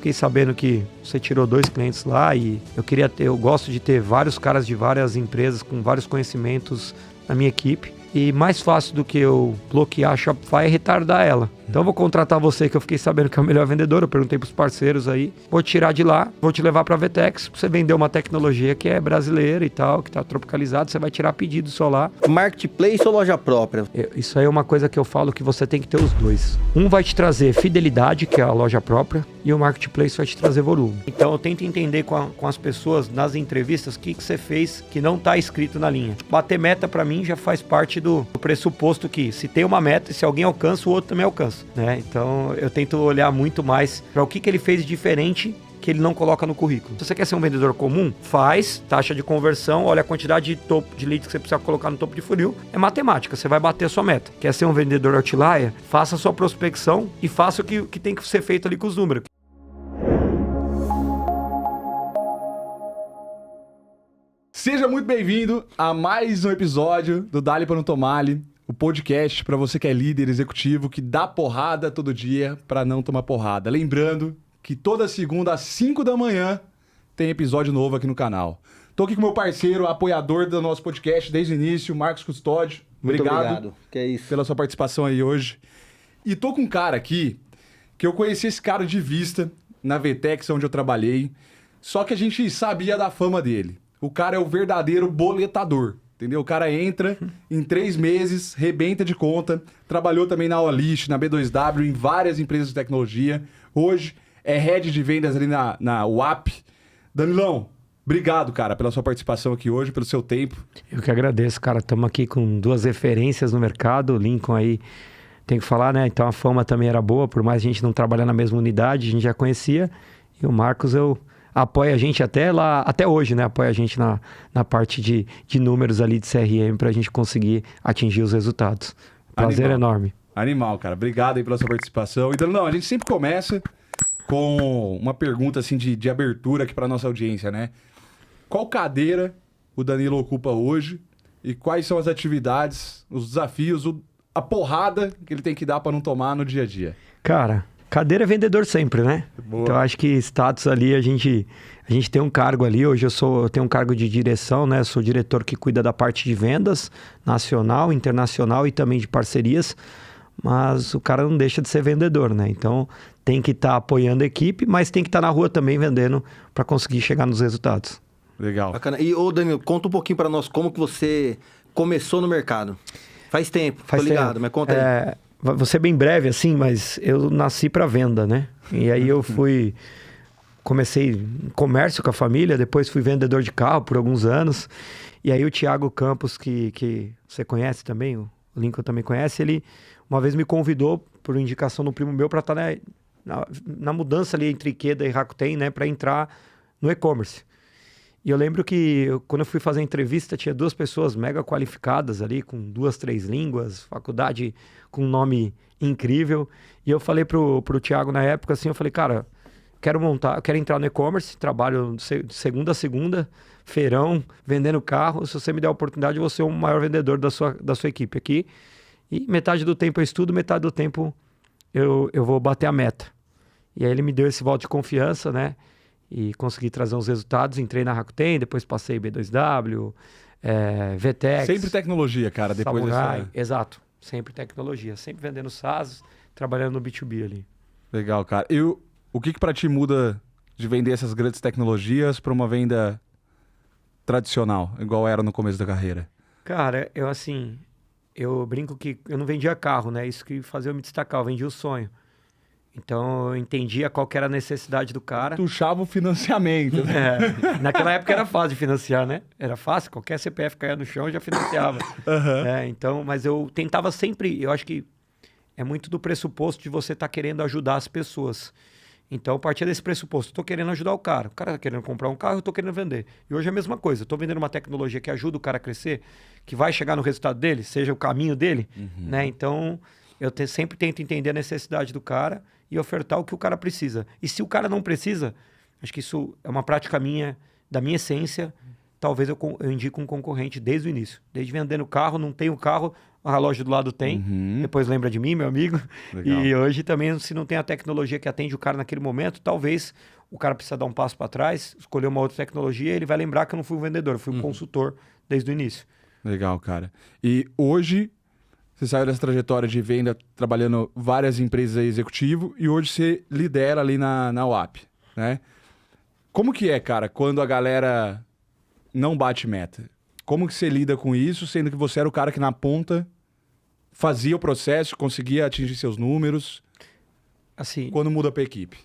fiquei sabendo que você tirou 2 clientes lá e eu gosto de ter vários caras de várias empresas com vários conhecimentos na minha equipe. E mais fácil do que eu bloquear a Shopify é retardar ela. Então eu vou contratar você, que eu fiquei sabendo que é o melhor vendedor. Eu perguntei pros parceiros aí. Vou te tirar de lá, vou te levar pra Vtex, pra você vender uma tecnologia que é brasileira e tal, que tá tropicalizada. Você vai tirar pedido só lá. Marketplace ou loja própria? Isso aí é uma coisa que eu falo que você tem que ter os dois. Um vai te trazer fidelidade, que é a loja própria, e o Marketplace vai te trazer volume. Então eu tento entender com as pessoas nas entrevistas o que você fez que não tá escrito na linha. Bater meta pra mim já faz parte do pressuposto que se tem uma meta, se alguém alcança, o outro também alcança, né? Então eu tento olhar muito mais para o que ele fez de diferente que ele não coloca no currículo. Se você quer ser um vendedor comum, faz taxa de conversão, olha a quantidade de leads que você precisa colocar no topo de funil, é matemática, você vai bater a sua meta. Quer ser um vendedor outlier? Faça a sua prospecção e faça o que tem que ser feito ali com os números. Seja muito bem-vindo a mais um episódio do Dali para não Tomale, o podcast para você que é líder executivo, que dá porrada todo dia para não tomar porrada. Lembrando que toda segunda às 5 da manhã tem episódio novo aqui no canal. Tô aqui com meu parceiro, apoiador do nosso podcast desde o início, Marcos Custódio. Muito obrigado. Que é isso. Pela sua participação aí hoje. E tô com um cara aqui, que eu conheci esse cara de vista na Vtex, onde eu trabalhei, só que a gente sabia da fama dele. O cara é o verdadeiro boletador, entendeu? O cara entra em 3 meses, rebenta de conta, trabalhou também na Olist, na B2W, em várias empresas de tecnologia. Hoje é head de vendas ali na UAP. Danilão, obrigado, cara, pela sua participação aqui hoje, pelo seu tempo. Eu que agradeço, cara. Estamos aqui com 2 referências no mercado. O Lincoln aí, tem que falar, né? Então a fama também era boa, por mais a gente não trabalhar na mesma unidade, a gente já conhecia. E o Marcos, apoia a gente até hoje, né? Apoia a gente na parte de números ali de CRM para a gente conseguir atingir os resultados. Prazer enorme. Animal, cara. Obrigado aí pela sua participação. Então, não, a gente sempre começa com uma pergunta assim de abertura aqui para nossa audiência, né? Qual cadeira o Danilo ocupa hoje e quais são as atividades, os desafios, a porrada que ele tem que dar para não tomar no dia a dia? Cara, cadeira é vendedor sempre, né? Boa. Então acho que status ali, a gente tem um cargo ali. Hoje eu tenho um cargo de direção, né? Sou diretor que cuida da parte de vendas nacional, internacional e também de parcerias. Mas o cara não deixa de ser vendedor, né? Então tem que estar apoiando a equipe, mas tem que estar na rua também vendendo para conseguir chegar nos resultados. Legal. Bacana. E, Danilo, conta um pouquinho para nós como que você começou no mercado. Faz tempo, tô ligado, mas conta aí. Vou ser bem breve assim, mas eu nasci para venda, né? E aí eu comecei em comércio com a família, depois fui vendedor de carro por alguns anos. E aí o Thiago Campos, que você conhece também, o Lincoln também conhece, ele uma vez me convidou por indicação do primo meu para estar na mudança ali entre Ikeda e Rakuten, né? Para entrar no e-commerce. E eu lembro que quando eu fui fazer a entrevista, tinha 2 pessoas mega qualificadas ali, com 2, 3 línguas, faculdade com um nome incrível. E eu falei pro Thiago na época assim, eu falei, cara, quero entrar no e-commerce, trabalho de segunda a segunda, feirão, vendendo carro. Se você me der a oportunidade, eu vou ser o maior vendedor da sua equipe aqui. E metade do tempo eu estudo, metade do tempo eu vou bater a meta. E aí ele me deu esse voto de confiança, né? E consegui trazer uns resultados. Entrei na Rakuten, depois passei B2W, Vtex. Sempre tecnologia, cara, depois Samurai, dessa... Exato, sempre tecnologia. Sempre vendendo SaaS, trabalhando no B2B ali. Legal, cara. E o que pra ti muda de vender essas grandes tecnologias para uma venda tradicional, igual era no começo da carreira? Cara, eu brinco que eu não vendia carro, né? Isso que fazia eu me destacar, eu vendia o sonho. Então eu entendia qual que era a necessidade do cara. Puxava o financiamento, né? Naquela época era fácil de financiar, né? Era fácil, qualquer CPF caía no chão eu já financiava. Então, mas eu tentava sempre, eu acho que é muito do pressuposto de você estar querendo ajudar as pessoas. Então, eu partia desse pressuposto, estou querendo ajudar o cara está querendo comprar um carro, eu estou querendo vender. E hoje é a mesma coisa, estou vendendo uma tecnologia que ajuda o cara a crescer, que vai chegar no resultado dele, seja o caminho dele, né? Então, eu sempre tento entender a necessidade do cara e ofertar o que o cara precisa. E se o cara não precisa, acho que isso é uma prática minha, da minha essência, talvez eu indico um concorrente desde o início. Desde vendendo carro, não tem o carro, a loja do lado tem. Depois lembra de mim, meu amigo. Legal. E hoje também, se não tem a tecnologia que atende o cara naquele momento, talvez o cara precisa dar um passo para trás, escolher uma outra tecnologia, ele vai lembrar que eu não fui um vendedor, eu fui um consultor desde o início. Legal, cara. E hoje, você saiu dessa trajetória de venda, trabalhando várias empresas aí executivo, e hoje você lidera ali na UAP, né? Como que é, cara, quando a galera não bate meta? Como que você lida com isso, sendo que você era o cara que na ponta fazia o processo, conseguia atingir seus números? Assim, Quando muda pra equipe?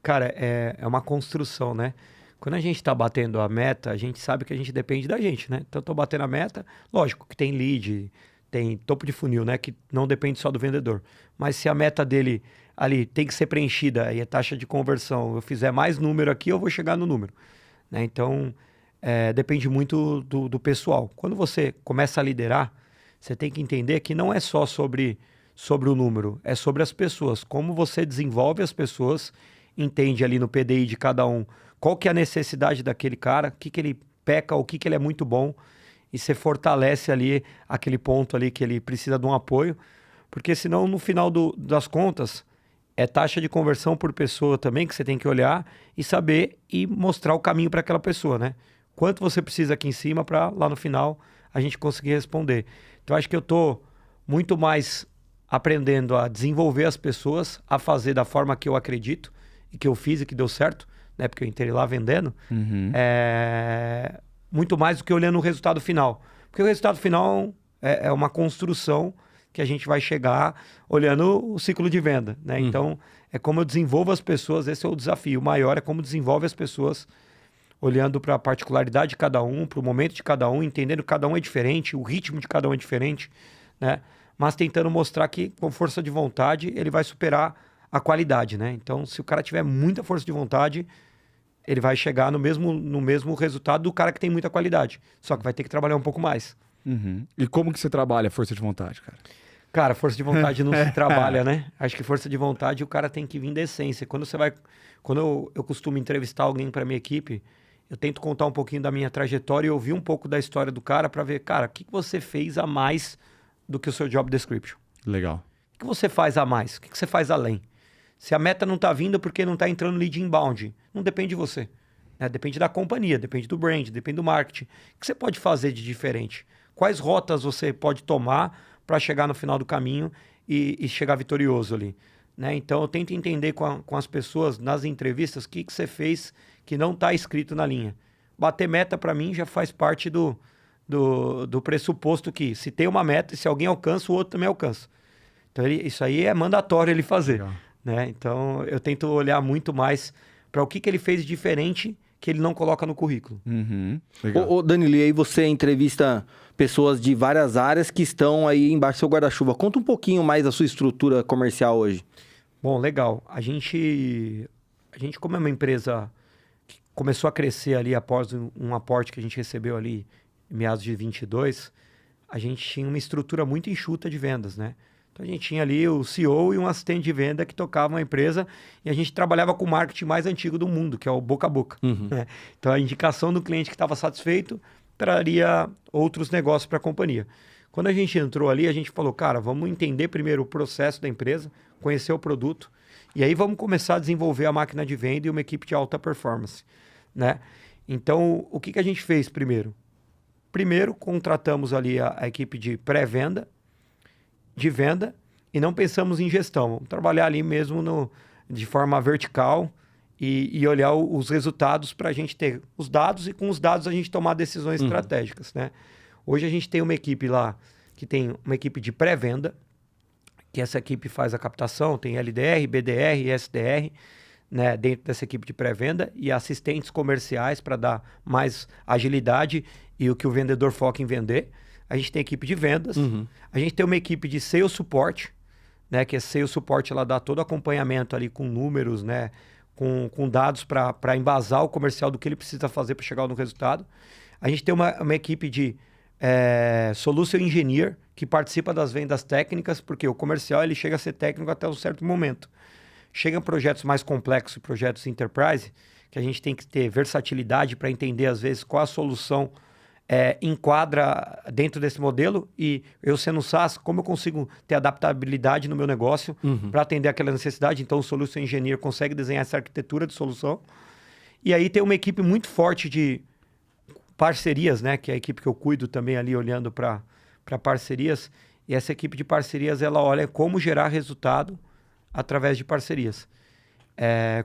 cara, é uma construção, né? Quando a gente está batendo a meta, a gente sabe que a gente depende da gente, né? Então, eu tô batendo a meta, lógico que tem lead, tem topo de funil, né? Que não depende só do vendedor. Mas se a meta dele ali tem que ser preenchida e a taxa de conversão, eu fizer mais número aqui, eu vou chegar no número, né? Então, depende muito do pessoal. Quando você começa a liderar, você tem que entender que não é só sobre o número, é sobre as pessoas. Como você desenvolve as pessoas, entende ali no PDI de cada um qual que é a necessidade daquele cara, o que ele peca, o que ele é muito bom, e você fortalece ali aquele ponto ali que ele precisa de um apoio, porque senão no final das contas é taxa de conversão por pessoa também que você tem que olhar e saber e mostrar o caminho para aquela pessoa, né? Quanto você precisa aqui em cima para lá no final a gente conseguir responder. Então acho que eu estou muito mais aprendendo a desenvolver as pessoas, a fazer da forma que eu acredito e que eu fiz e que deu certo, né? Porque eu entrei lá vendendo, muito mais do que olhando o resultado final. Porque o resultado final é uma construção que a gente vai chegar olhando o ciclo de venda, né? Então, é como eu desenvolvo as pessoas, esse é o desafio. O maior é como desenvolve as pessoas, olhando para a particularidade de cada um, para o momento de cada um, entendendo que cada um é diferente, o ritmo de cada um é diferente, né? Mas tentando mostrar que com força de vontade ele vai superar a qualidade, né? Então, se o cara tiver muita força de vontade, ele vai chegar no mesmo resultado do cara que tem muita qualidade. Só que vai ter que trabalhar um pouco mais. E como que você trabalha a força de vontade, cara? Cara, força de vontade não se trabalha, né? Acho que força de vontade o cara tem que vir da essência. Quando eu costumo entrevistar alguém para minha equipe, eu tento contar um pouquinho da minha trajetória e ouvir um pouco da história do cara para ver, cara, o que você fez a mais do que o seu job description? Legal. O que você faz a mais? O que você faz além? Se a meta não está vindo porque não está entrando lead inbound, não depende de você. Né? Depende da companhia, depende do brand, depende do marketing. O que você pode fazer de diferente? Quais rotas você pode tomar para chegar no final do caminho e chegar vitorioso ali? Né? Então, eu tento entender com as pessoas nas entrevistas o que você fez que não está escrito na linha. Bater meta, para mim, já faz parte do pressuposto que se tem uma meta, se alguém alcança, o outro também alcança. Então, isso aí é mandatório ele fazer. Né? Então, eu tento olhar muito mais para o que ele fez de diferente que ele não coloca no currículo. Ô, Danilo, e aí você entrevista pessoas de várias áreas que estão aí embaixo do seu guarda-chuva. Conta um pouquinho mais da sua estrutura comercial hoje. Bom, legal. A gente como é uma empresa que começou a crescer ali após um aporte que a gente recebeu ali em meados de 22, a gente tinha uma estrutura muito enxuta de vendas, né? Então, a gente tinha ali o CEO e um assistente de venda que tocavam a empresa e a gente trabalhava com o marketing mais antigo do mundo, que é o boca a boca. Né? Então, a indicação do cliente que estava satisfeito traria outros negócios para a companhia. Quando a gente entrou ali, a gente falou, cara, vamos entender primeiro o processo da empresa, conhecer o produto, e aí vamos começar a desenvolver a máquina de venda e uma equipe de alta performance. Né? Então, o que a gente fez primeiro? Primeiro, contratamos ali a equipe de pré-venda, de venda, e não pensamos em gestão. Vamos trabalhar ali mesmo de forma vertical e olhar os resultados para a gente ter os dados e com os dados a gente tomar decisões estratégicas. Né? Hoje a gente tem uma equipe lá que tem uma equipe de pré-venda, que essa equipe faz a captação, tem LDR, BDR e SDR, né, dentro dessa equipe de pré-venda, e assistentes comerciais para dar mais agilidade e o que o vendedor foca em vender. A gente tem equipe de vendas, a gente tem uma equipe de sales support, né, que é sales support, ela dá todo acompanhamento ali com números, né, com dados para embasar o comercial do que ele precisa fazer para chegar no resultado. A gente tem uma equipe de solution engineer, que participa das vendas técnicas, porque o comercial ele chega a ser técnico até um certo momento. Chegam projetos mais complexos, projetos enterprise, que a gente tem que ter versatilidade para entender, às vezes, qual a solução enquadra dentro desse modelo. E eu sendo SaaS, como eu consigo ter adaptabilidade no meu negócio para atender aquela necessidade? Então, o Solution Engineer consegue desenhar essa arquitetura de solução. E aí tem uma equipe muito forte de parcerias, né? Que é a equipe que eu cuido também ali, olhando para parcerias. E essa equipe de parcerias, ela olha como gerar resultado através de parcerias.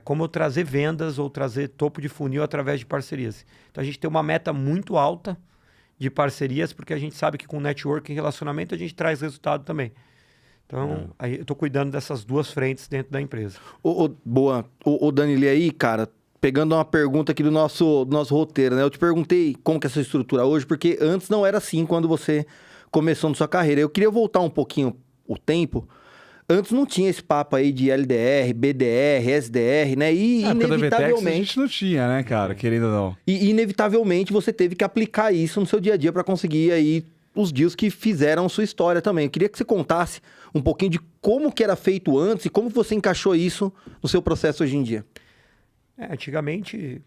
Como trazer vendas ou trazer topo de funil através de parcerias. Então, a gente tem uma meta muito alta de parcerias, porque a gente sabe que com network e relacionamento a gente traz resultado também. Então, aí eu estou cuidando dessas duas frentes dentro da empresa. Boa. O Danilo, e aí, cara, pegando uma pergunta aqui do nosso roteiro, né? Eu te perguntei como que é essa estrutura hoje, porque antes não era assim quando você começou na sua carreira. Eu queria voltar um pouquinho o tempo. Antes não tinha esse papo aí de LDR, BDR, SDR, né? E inevitavelmente... a gente não tinha, né, cara? Querendo ou não. E inevitavelmente você teve que aplicar isso no seu dia a dia para conseguir aí os deals que fizeram sua história também. Eu queria que você contasse um pouquinho de como que era feito antes e como você encaixou isso no seu processo hoje em dia. Antigamente,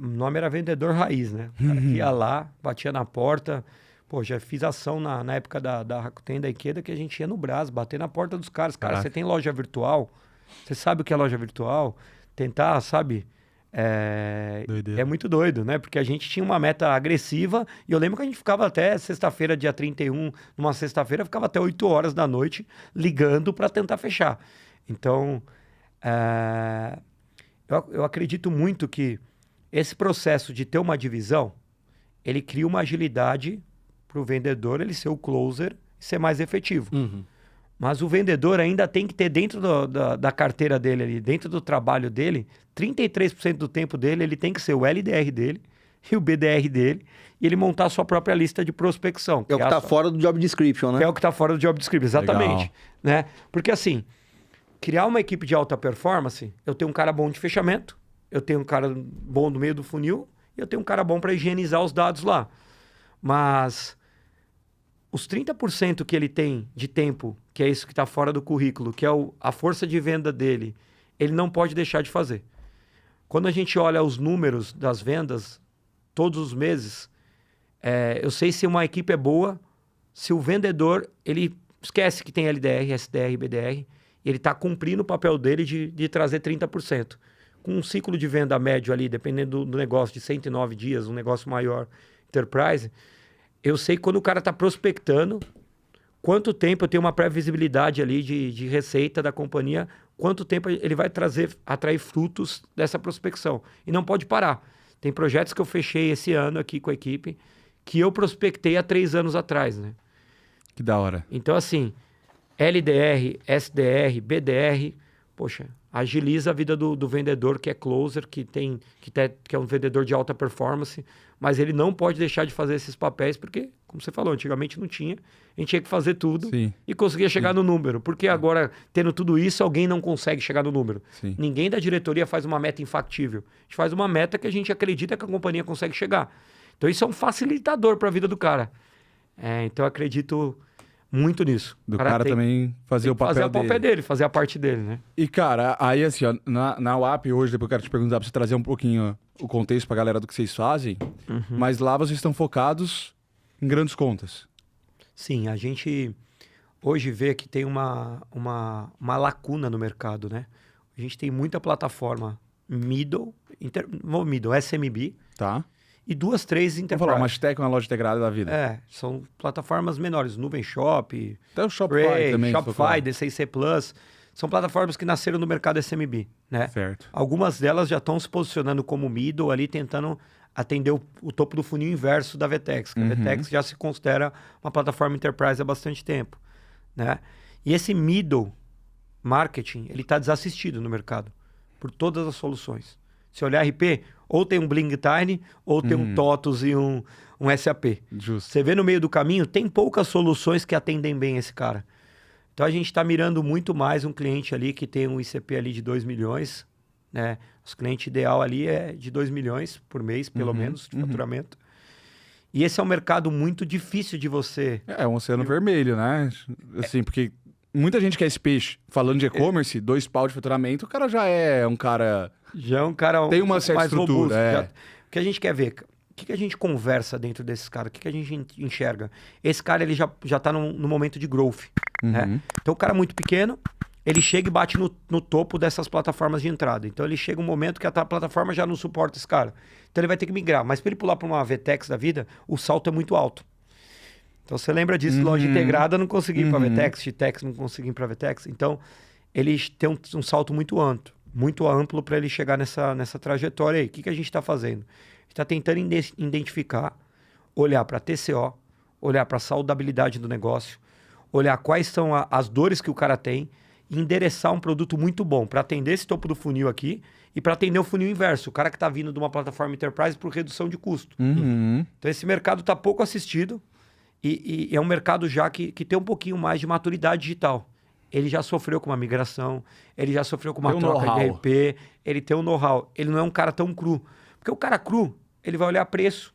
o nome era vendedor raiz, né? O cara que ia lá, batia na porta... Pô, já fiz ação na época da Rakuten, da Ikeda, que a gente ia no Brás, bater na porta dos caras. Cara, você tem loja virtual? Você sabe o que é loja virtual? Tentar, sabe? É muito doido, né? Porque a gente tinha uma meta agressiva e eu lembro que a gente ficava até sexta-feira, dia 31, numa sexta-feira, ficava até 8 horas da noite ligando para tentar fechar. Então, eu acredito muito que esse processo de ter uma divisão, ele cria uma agilidade para o vendedor ele ser o closer e ser mais efetivo. Mas o vendedor ainda tem que ter dentro da carteira dele, ali, dentro do trabalho dele, 33% do tempo dele, ele tem que ser o LDR dele e o BDR dele, e ele montar a sua própria lista de prospecção. É o que está fora do job description, né? É o que está fora do job description, exatamente. Né? Porque assim, criar uma equipe de alta performance, eu tenho um cara bom de fechamento, eu tenho um cara bom no meio do funil, e eu tenho um cara bom para higienizar os dados lá. Mas... os 30% que ele tem de tempo, que é isso que está fora do currículo, que é a força de venda dele, ele não pode deixar de fazer. Quando a gente olha os números das vendas, todos os meses, eu sei se uma equipe é boa, se o vendedor, ele esquece que tem LDR, SDR, BDR, e ele está cumprindo o papel dele de trazer 30%. Com um ciclo de venda médio ali, dependendo do negócio, de 109 dias, um negócio maior, enterprise... eu sei quando o cara está prospectando, quanto tempo eu tenho uma pré-visibilidade ali de receita da companhia, quanto tempo ele vai atrair frutos dessa prospecção. E não pode parar. Tem projetos que eu fechei esse ano aqui com a equipe, que eu prospectei há 3 anos atrás, né? Que da hora. Então, assim, LDR, SDR, BDR, poxa, agiliza a vida do vendedor que é closer, que é um vendedor de alta performance, mas ele não pode deixar de fazer esses papéis, porque, como você falou, antigamente não tinha, a gente tinha que fazer tudo e conseguia chegar no número. Porque agora, tendo tudo isso, alguém não consegue chegar no número. Ninguém da diretoria faz uma meta infactível. A gente faz uma meta que a gente acredita que a companhia consegue chegar. Então, isso é um facilitador para a vida do cara. Então, eu acredito muito nisso. Do cara também fazer o papel dele. Fazer a parte dele, né? E, cara, aí assim, ó, na UAP hoje, depois eu quero te perguntar pra você trazer um pouquinho o contexto pra galera do que vocês fazem, mas lá vocês estão focados em grandes contas. Sim, a gente hoje vê que tem uma lacuna no mercado, né? A gente tem muita plataforma middle, SMB. Tá. E 2, 3 enterprise. Vamos falar, uma Logitech, uma loja integrada da vida. São plataformas menores. Nuvem Shop, até o Shopify também. Shopify, DCC Plus. São plataformas que nasceram no mercado SMB, né? Certo. Algumas delas já estão se posicionando como middle ali, tentando atender o topo do funil inverso da VTEX. A VTEX já se considera uma plataforma enterprise há bastante tempo, né? E esse middle marketing, ele está desassistido no mercado por todas as soluções. Se olhar RP, ou tem um Blingtime, ou tem um TOTUS e um SAP. Justo. Você vê no meio do caminho, tem poucas soluções que atendem bem esse cara. Então, a gente está mirando muito mais um cliente ali que tem um ICP ali de 2 milhões, né? Nosso cliente ideal ali é de 2 milhões por mês, pelo menos, de faturamento. E esse é um mercado muito difícil de você... É um oceano vermelho, né? Assim, porque muita gente quer esse peixe. Falando de e-commerce, 2 pau de faturamento, o cara já é um cara... Já é um cara Tem uma certa mais estrutura, robusto. é. Já... O que a gente quer ver? O que a gente conversa dentro desses caras? O que a gente enxerga? Esse cara, ele já tá no momento de growth, né? Então, o cara muito pequeno, ele chega e bate no topo dessas plataformas de entrada. Então, ele chega um momento que a plataforma já não suporta esse cara. Então, ele vai ter que migrar. Mas para ele pular para uma VTEX da vida, o salto é muito alto. Então, você lembra disso? Loja integrada não conseguia ir para VTEX, Gtex não conseguia ir para VTEX. Então, ele tem um salto muito amplo para ele chegar nessa trajetória aí. O que a gente está fazendo? A gente está tentando identificar, olhar para TCO, olhar para a saudabilidade do negócio, olhar quais são as dores que o cara tem e endereçar um produto muito bom para atender esse topo do funil aqui e para atender o funil inverso, o cara que está vindo de uma plataforma enterprise por redução de custo. Então, esse mercado está pouco assistido e é um mercado já que tem um pouquinho mais de maturidade digital. Ele já sofreu com uma migração, ele já sofreu com uma troca de RP, ele tem um know-how. Ele não é um cara tão cru. Porque o cara cru, ele vai olhar preço.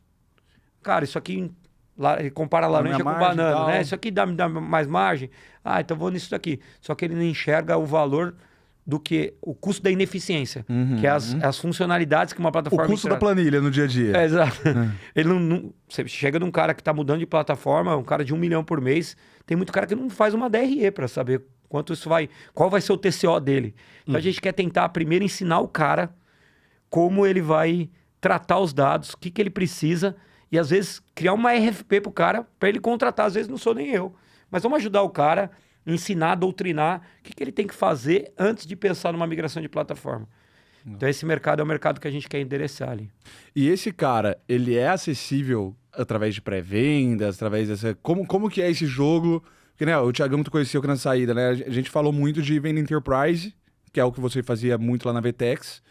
Cara, isso aqui, ele compara laranja com banana, né? Isso aqui dá mais margem. Ah, então vou nisso daqui. Só que ele não enxerga o valor do que o custo da ineficiência, que é as funcionalidades que uma plataforma... O custo da planilha no dia a dia. É, exato. Ele não, você chega num cara que está mudando de plataforma, um cara de 1 milhão por mês, tem muito cara que não faz uma DRE para saber quanto isso vai... Qual vai ser o TCO dele. Então a gente quer tentar primeiro ensinar o cara como ele vai tratar os dados, o que ele precisa, e às vezes criar uma RFP pro cara, para ele contratar. Às vezes não sou nem eu. Mas vamos ajudar o cara, ensinar, doutrinar o que ele tem que fazer antes de pensar numa migração de plataforma. Então esse mercado é o mercado que a gente quer endereçar ali. E esse cara, ele é acessível através de pré-vendas, através dessa... Como que é esse jogo? Porque, né, o Thiagão tu conheceu aqui na saída, né? A gente falou muito de venda enterprise, que é o que você fazia muito lá na VTEX.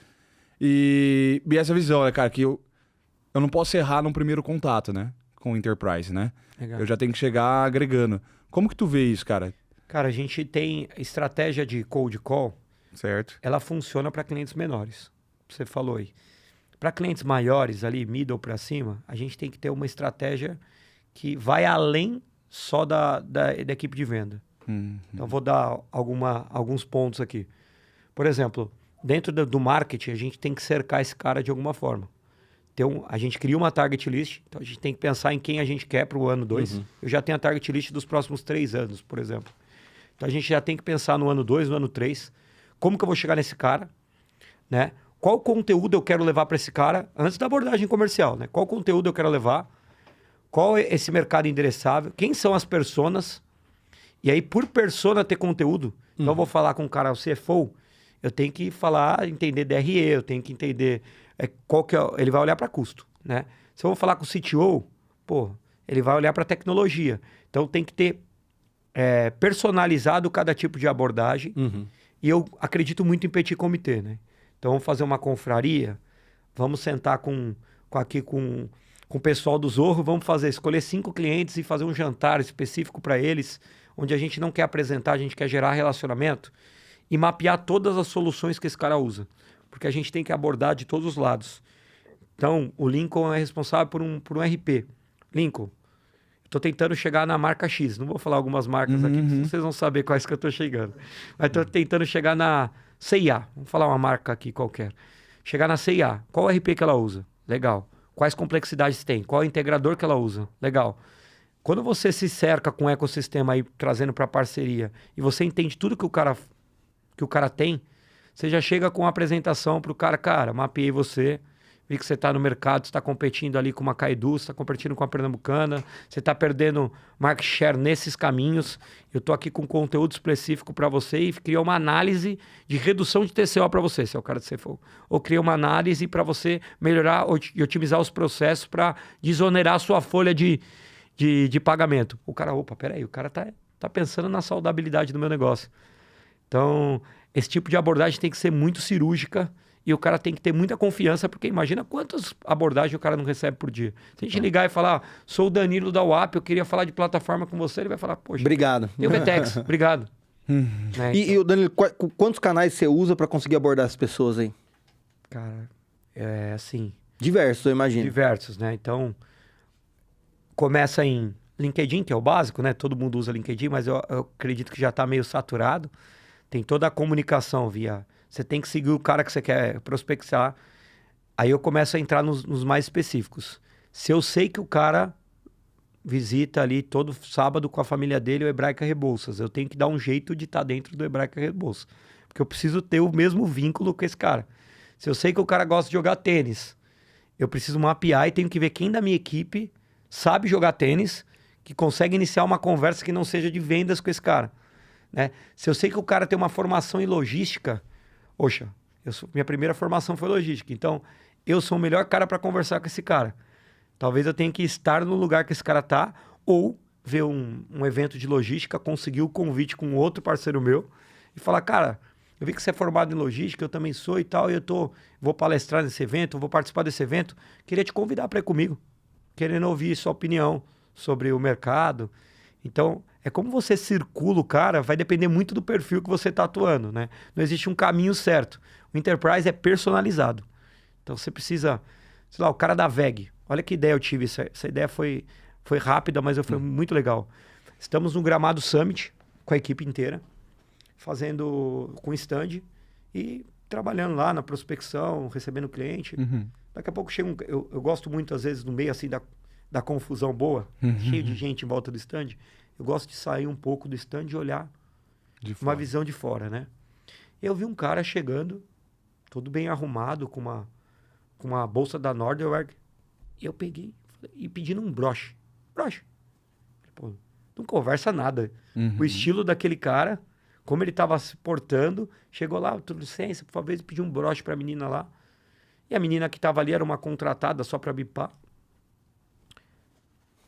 E essa visão, né, cara, que eu não posso errar num primeiro contato, né? Com o enterprise, né? Legal. Eu já tenho que chegar agregando. Como que tu vê isso, cara? Cara, a gente tem estratégia de cold call, Certo. ela funciona para clientes menores. Você falou aí. Para clientes maiores, ali, middle para cima, a gente tem que ter uma estratégia que vai além só da equipe de venda. Então, vou dar alguns pontos aqui. Por exemplo, dentro do marketing, a gente tem que cercar esse cara de alguma forma. A gente cria uma target list, então a gente tem que pensar em quem a gente quer para o ano 2. Eu já tenho a target list dos próximos 3 anos, por exemplo. Então a gente já tem que pensar no ano 2, no ano 3. Como que eu vou chegar nesse cara? Né? Qual conteúdo eu quero levar para esse cara antes da abordagem comercial? Né? Qual conteúdo eu quero levar? Qual é esse mercado endereçável? Quem são as personas? E aí, por persona ter conteúdo, então eu vou falar com o cara, o CFO, eu tenho que falar, entender DRE, eu tenho que entender qual que é... Ele vai olhar para custo, né? Se eu vou falar com o CTO, ele vai olhar para tecnologia. Então, tem que ter personalizado cada tipo de abordagem. E eu acredito muito em petit comitê, né? Então, vamos fazer uma confraria, vamos sentar com o pessoal do Zorro, vamos escolher 5 clientes e fazer um jantar específico para eles, onde a gente não quer apresentar, a gente quer gerar relacionamento e mapear todas as soluções que esse cara usa. Porque a gente tem que abordar de todos os lados. Então, o Lincoln é responsável por um RP. Lincoln, estou tentando chegar na marca X. Não vou falar algumas marcas aqui, vocês vão saber quais que eu estou chegando. Mas estou tentando chegar na CIA. Vamos falar uma marca aqui qualquer. Chegar na CIA. Qual RP que ela usa? Legal. Quais complexidades tem? Qual integrador que ela usa? Legal. Quando você se cerca com um ecossistema aí, trazendo para parceria, e você entende tudo que o cara tem, você já chega com a apresentação para o cara, mapeei você, vi que você está no mercado, você está competindo ali com uma Caidu, você está competindo com a Pernambucana, você está perdendo market share nesses caminhos, eu estou aqui com conteúdo específico para você e criei uma análise de redução de TCO para você, se é o cara de CFO. Ou criei uma análise para você melhorar e otimizar os processos para desonerar a sua folha de pagamento. O cara, peraí, o cara tá pensando na saudabilidade do meu negócio. Então, esse tipo de abordagem tem que ser muito cirúrgica e o cara tem que ter muita confiança, porque imagina quantas abordagens o cara não recebe por dia. Se a gente ligar e falar, sou o Danilo da UAP, eu queria falar de plataforma com você, ele vai falar, poxa... Obrigado. E o VTEX, obrigado. Né? E o Danilo, quantos canais você usa para conseguir abordar as pessoas aí? Cara, assim... Diversos, eu imagino. Diversos, né? Então, começa em LinkedIn, que é o básico, né? Todo mundo usa LinkedIn, mas eu acredito que já está meio saturado. Tem toda a comunicação via... Você tem que seguir o cara que você quer prospectar. Aí eu começo a entrar nos mais específicos. Se eu sei que o cara visita ali todo sábado com a família dele o Hebraica Rebouças, eu tenho que dar um jeito de estar dentro do Hebraica Rebouças. Porque eu preciso ter o mesmo vínculo com esse cara. Se eu sei que o cara gosta de jogar tênis, eu preciso mapear e tenho que ver quem da minha equipe sabe jogar tênis, que consegue iniciar uma conversa que não seja de vendas com esse cara. Né? Se eu sei que o cara tem uma formação em logística, poxa, minha primeira formação foi logística, então eu sou o melhor cara para conversar com esse cara. Talvez eu tenha que estar no lugar que esse cara tá, ou ver um evento de logística, conseguir o convite com outro parceiro meu e falar, cara, eu vi que você é formado em logística, eu também sou e tal, e vou palestrar nesse evento, vou participar desse evento, queria te convidar para ir comigo, querendo ouvir sua opinião sobre o mercado. Então, é como você circula o cara, vai depender muito do perfil que você está atuando, né? Não existe um caminho certo. O Enterprise é personalizado. Então, você precisa... Sei lá, o cara da VEG. Olha que ideia eu tive. Essa ideia foi rápida, mas foi muito legal. Estamos no Gramado Summit, com a equipe inteira, fazendo com stand e trabalhando lá na prospecção, recebendo cliente. Daqui a pouco chega eu gosto muito, às vezes, no meio assim da confusão boa, cheio de gente em volta do stand. Eu gosto de sair um pouco do stand e olhar uma visão de fora, né? Eu vi um cara chegando, todo bem arrumado, com uma bolsa da Norderberg. E eu peguei e pedindo um broche. Broche. Pô, não conversa nada. O estilo daquele cara, como ele estava se portando, chegou lá, tudo licença, por favor, pediu um broche para a menina lá. E a menina que estava ali era uma contratada só para bipar.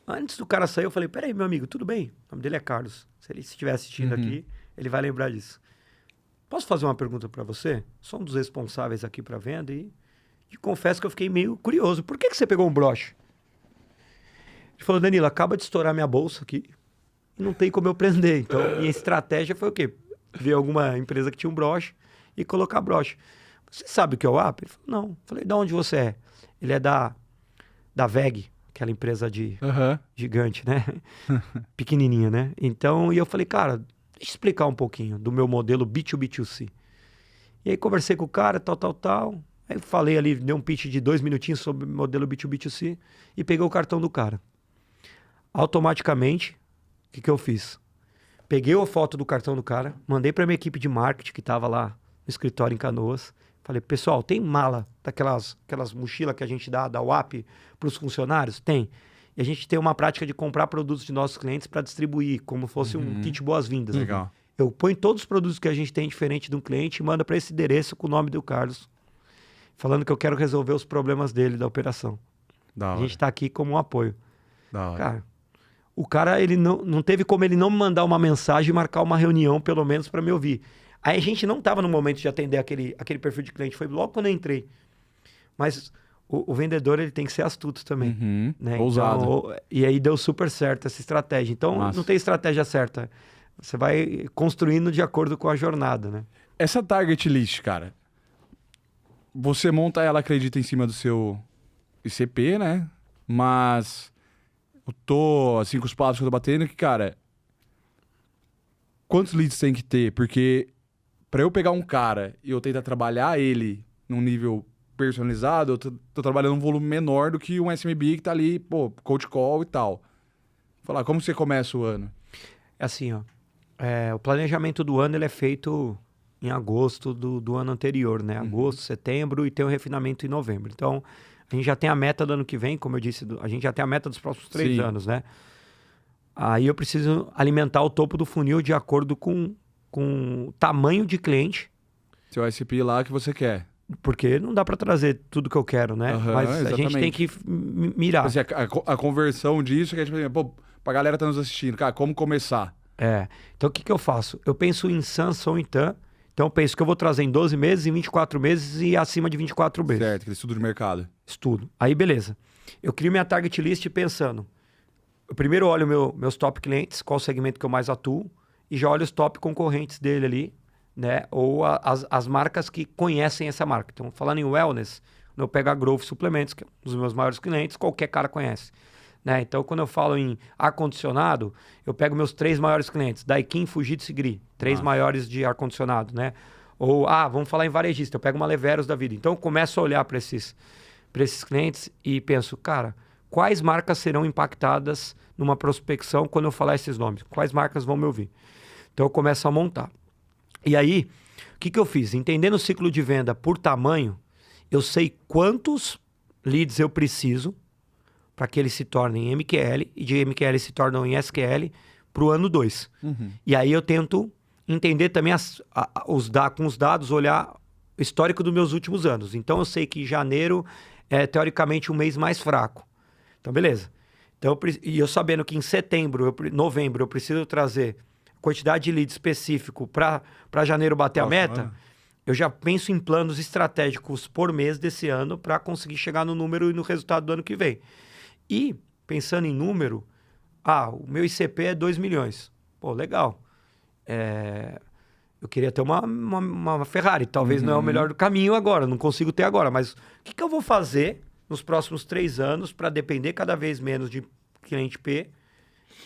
Antes do cara sair, eu falei, peraí, meu amigo, tudo bem? O nome dele é Carlos. Se ele estiver assistindo aqui, ele vai lembrar disso. Posso fazer uma pergunta para você? Sou um dos responsáveis aqui para venda e confesso que eu fiquei meio curioso. Por que você pegou um broche? Ele falou, Danilo, acaba de estourar minha bolsa aqui e não tem como eu prender. Então, minha estratégia foi o quê? Ver alguma empresa que tinha um broche e colocar broche. Você sabe o que é o app? Ele falou, não. Eu falei, de onde você é? Ele é da VEG, aquela empresa de gigante, né? Pequenininha, né? Então, e eu falei, cara, deixa eu explicar um pouquinho do meu modelo B2B2C. E aí conversei com o cara, tal. Aí falei ali, dei um pitch de 2 minutinhos sobre o modelo B2B2C e peguei o cartão do cara. Automaticamente, o que eu fiz? Peguei a foto do cartão do cara, mandei para minha equipe de marketing que estava lá no escritório em Canoas. Falei, pessoal, tem mala daquelas mochilas que a gente dá da UAP para os funcionários? Tem. E a gente tem uma prática de comprar produtos de nossos clientes para distribuir, como fosse um kit boas-vindas. Legal. Eu ponho todos os produtos que a gente tem diferente de um cliente e mando para esse endereço com o nome do Carlos, falando que eu quero resolver os problemas dele, da operação. A gente está aqui como um apoio. Cara, o cara, ele não teve como ele não me mandar uma mensagem e marcar uma reunião, pelo menos, para me ouvir. Aí a gente não estava no momento de atender aquele perfil de cliente, foi logo quando eu entrei. Mas o vendedor, ele tem que ser astuto também. Né? Ousado. Então, e aí deu super certo essa estratégia. Então, não tem estratégia certa. Você vai construindo de acordo com a jornada, né? Essa target list, cara, você monta ela, acredita, em cima do seu ICP, né? Mas eu tô, assim, com os papos que eu tô batendo, que, cara, quantos leads tem que ter? Porque pra eu pegar um cara e eu tentar trabalhar ele num nível personalizado, eu tô trabalhando um volume menor do que um SMB que tá ali, pô, cold call e tal. Falar, como você começa o ano? É assim, ó. O planejamento do ano, ele é feito em agosto do ano anterior, né? Agosto, setembro, e tem um refinamento em novembro. Então, a gente já tem a meta do ano que vem, como eu disse, a gente já tem a meta dos próximos 3 anos, né? Aí eu preciso alimentar o topo do funil de acordo com o tamanho de cliente. Seu SP lá que você quer. Porque não dá para trazer tudo que eu quero, né? Mas exatamente. A gente tem que mirar. Assim, a conversão disso, que a gente, pô, pra galera tá nos assistindo, cara, como começar? Então o que eu faço? Eu penso em SANS ou em TAM. Então eu penso que eu vou trazer em 12 meses, em 24 meses e acima de 24 meses. Certo, aquele estudo de mercado. Estudo. Aí beleza. Eu crio minha target list pensando. Eu primeiro olho meus top clientes, qual segmento que eu mais atuo, e já olho os top concorrentes dele ali, né? Ou as marcas que conhecem essa marca. Então, falando em wellness, eu pego a Growth Suplementos, que é um dos meus maiores clientes, qualquer cara conhece. né? Então, quando eu falo em ar-condicionado, eu pego meus 3 maiores clientes, Daikin, Fujitsu e Gree, 3 maiores de ar-condicionado, né? Ou, vamos falar em varejista, eu pego uma Leveros da vida. Então, eu começo a olhar para esses clientes e penso, cara, quais marcas serão impactadas numa prospecção quando eu falar esses nomes? Quais marcas vão me ouvir? Então, eu começo a montar. E aí, o que eu fiz? Entendendo o ciclo de venda por tamanho, eu sei quantos leads eu preciso para que eles se tornem MQL e de MQL se tornem em SQL para o ano 2. E aí eu tento entender também com os dados, olhar o histórico dos meus últimos anos. Então eu sei que janeiro é teoricamente um mês mais fraco. Então beleza. Então, e eu sabendo que em novembro eu preciso trazer quantidade de leads específico para janeiro bater a meta, eu já penso em planos estratégicos por mês desse ano para conseguir chegar no número e no resultado do ano que vem. E, pensando em número, o meu ICP é 2 milhões. Pô, legal. Eu queria ter uma Ferrari. Talvez não é o melhor caminho agora, não consigo ter agora. Mas o que eu vou fazer nos próximos 3 anos para depender cada vez menos de cliente P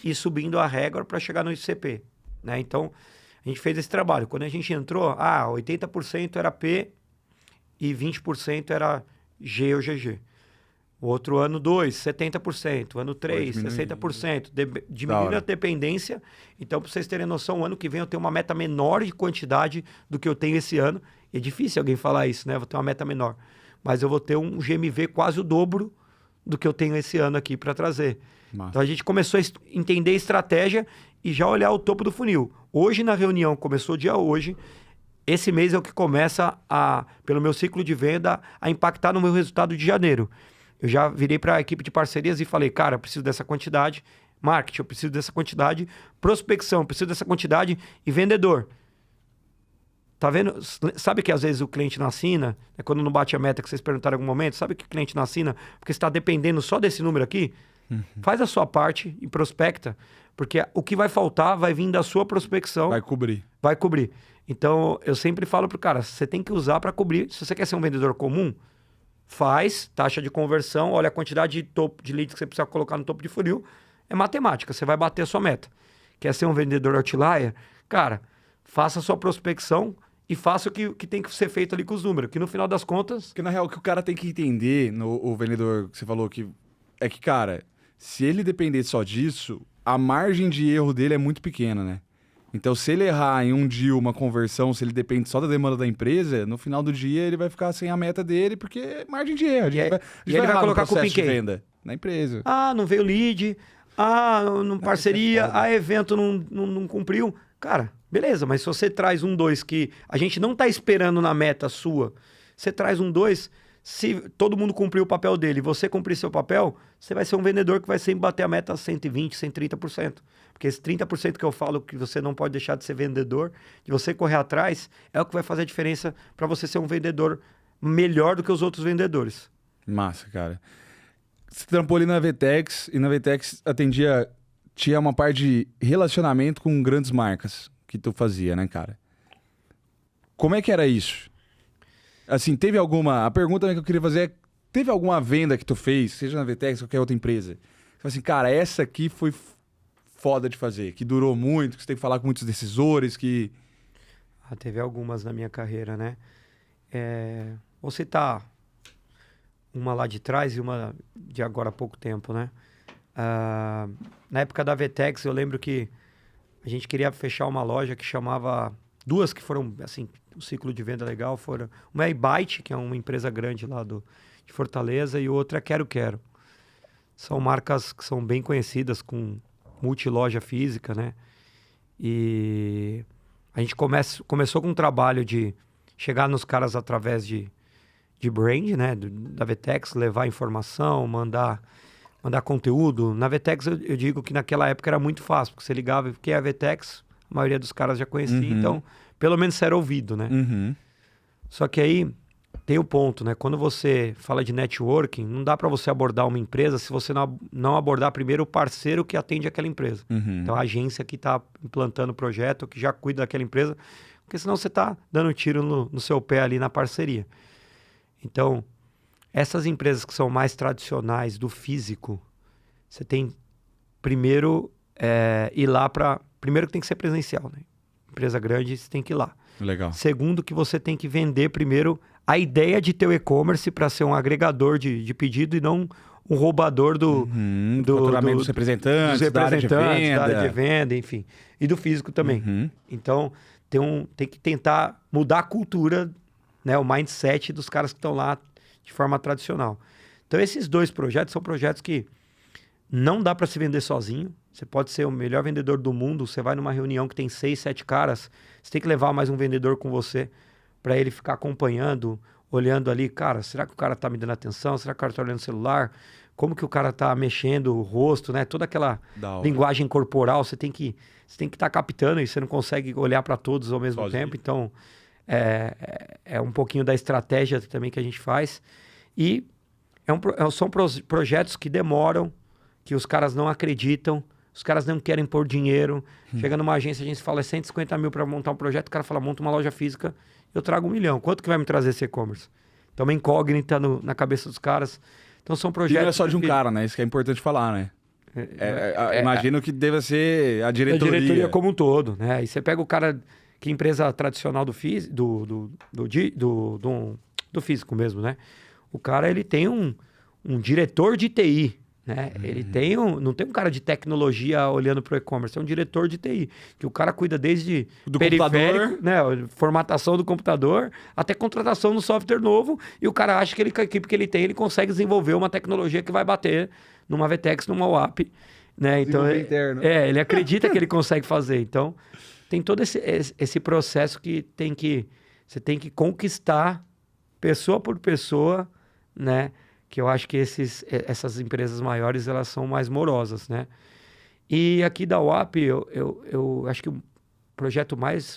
e subindo a régua para chegar no ICP? Né? Então, a gente fez esse trabalho. Quando a gente entrou, 80% era P e 20% era G ou GG. O outro ano 2, 70%. Ano 3, 60%. Diminuindo a dependência. Então, para vocês terem noção, o ano que vem eu tenho uma meta menor de quantidade do que eu tenho esse ano. E é difícil alguém falar isso, né? Eu vou ter uma meta menor. Mas eu vou ter um GMV quase o dobro do que eu tenho esse ano aqui para trazer. Massa. Então, a gente começou a entender a estratégia e já olhar o topo do funil. Hoje, na reunião, começou o dia hoje, esse mês é o que começa, pelo meu ciclo de venda, a impactar no meu resultado de janeiro. Eu já virei para a equipe de parcerias e falei, cara, eu preciso dessa quantidade, marketing, eu preciso dessa quantidade, prospecção, eu preciso dessa quantidade e vendedor. Tá vendo? Sabe que às vezes o cliente não assina, quando não bate a meta que vocês perguntaram em algum momento, sabe que o cliente não assina porque está dependendo só desse número aqui? Faz a sua parte e prospecta, porque o que vai faltar vai vir da sua prospecção. Vai cobrir. Vai cobrir. Então, eu sempre falo pro cara, você tem que usar para cobrir. Se você quer ser um vendedor comum, faz taxa de conversão, olha a quantidade de leads que você precisa colocar no topo de funil. É matemática, você vai bater a sua meta. Quer ser um vendedor outlier? Cara, faça a sua prospecção e faça o que tem que ser feito ali com os números, que no final das contas... Porque na real, o que o cara tem que entender, o vendedor que você falou, é que, cara, se ele depender só disso, a margem de erro dele é muito pequena, né? Então, se ele errar em um dia uma conversão, se ele depende só da demanda da empresa, no final do dia ele vai ficar sem a meta dele, porque é margem de erro. E ele vai colocar culpa em quem? Venda na empresa. Não veio lead, não parceria, evento não cumpriu. Cara, beleza, mas se você traz um 2 que a gente não tá esperando na meta sua, você traz um 2, se todo mundo cumprir o papel dele e você cumprir seu papel, você vai ser um vendedor que vai sempre bater a meta 120%, 130%. Porque esse 30% que eu falo que você não pode deixar de ser vendedor, de você correr atrás, é o que vai fazer a diferença para você ser um vendedor melhor do que os outros vendedores. Massa, cara. Você trampou ali na VTEX, e na VTEX tinha uma parte de relacionamento com grandes marcas que tu fazia, né, cara? Como é que era isso? Assim, a pergunta que eu queria fazer é, teve alguma venda que tu fez, seja na VTEX ou qualquer outra empresa? Você fala assim, cara, essa aqui foi foda de fazer, que durou muito, que você tem que falar com muitos decisores, que... Teve algumas na minha carreira, né? Vou citar uma lá de trás e uma de agora há pouco tempo, né? Na época da VTEX, eu lembro que a gente queria fechar uma loja que chamava... Duas que foram, assim, um ciclo de venda legal foram... Uma é a Byte, que é uma empresa grande lá de Fortaleza, e outra é Quero Quero. São marcas que são bem conhecidas, com multiloja física, né? E a gente começou com um trabalho de chegar nos caras através de brand, né? Da VTEX, levar informação, mandar conteúdo. Na VTEX eu digo que naquela época era muito fácil, porque você ligava, porque é a VTEX, a maioria dos caras já conhecia, então pelo menos você era ouvido, né? Só que aí tem o ponto, né? Quando você fala de networking, não dá para você abordar uma empresa se você não abordar primeiro o parceiro que atende aquela empresa. Então a agência que está implantando o projeto, que já cuida daquela empresa, porque senão você está dando tiro no seu pé ali na parceria. Então, essas empresas que são mais tradicionais do físico, você tem primeiro ir lá para... Primeiro que tem que ser presencial, né? Empresa grande, você tem que ir lá. Legal. Segundo que você tem que vender primeiro a ideia de ter o e-commerce para ser um agregador de pedido e não um roubador do faturamento dos representantes, da área de venda, enfim. E do físico também. Então, tem que tentar mudar a cultura, né, o mindset dos caras que estão lá de forma tradicional. Então, esses 2 projetos são projetos que não dá para se vender sozinho. Você pode ser o melhor vendedor do mundo, você vai numa reunião que tem 6, 7 caras, você tem que levar mais um vendedor com você para ele ficar acompanhando, olhando ali, cara, será que o cara tá me dando atenção? Será que o cara tá olhando o celular? Como que o cara tá mexendo o rosto, né? Toda aquela linguagem corporal, você tem que estar captando e você não consegue olhar para todos ao mesmo tempo. Então, é um pouquinho da estratégia também que a gente faz. E são projetos que demoram, que os caras não acreditam, os caras não querem pôr dinheiro. Chega numa agência, a gente fala 150 mil para montar um projeto, o cara fala, monta uma loja física, eu trago 1 milhão. Quanto que vai me trazer esse e-commerce? Então, uma incógnita na cabeça dos caras. Então, são projetos... E não é só de um cara, né? Isso que é importante falar, né? Imagino que deva ser a diretoria. A diretoria como um todo, né? E você pega o cara, que empresa tradicional do físico mesmo, né? O cara, ele tem um diretor de TI, né? Ele não tem um cara de tecnologia olhando para o e-commerce, é um diretor de TI, que o cara cuida desde do periférico, né? Formatação do computador, até contratação do software novo, e o cara acha que com a equipe que ele tem, ele consegue desenvolver uma tecnologia que vai bater numa VTEX, numa UAP, né? Então, ele acredita que ele consegue fazer. Então, tem todo esse processo que você tem que conquistar pessoa por pessoa, né? Que eu acho que essas empresas maiores, elas são mais morosas, né? E aqui da UAP, eu acho que um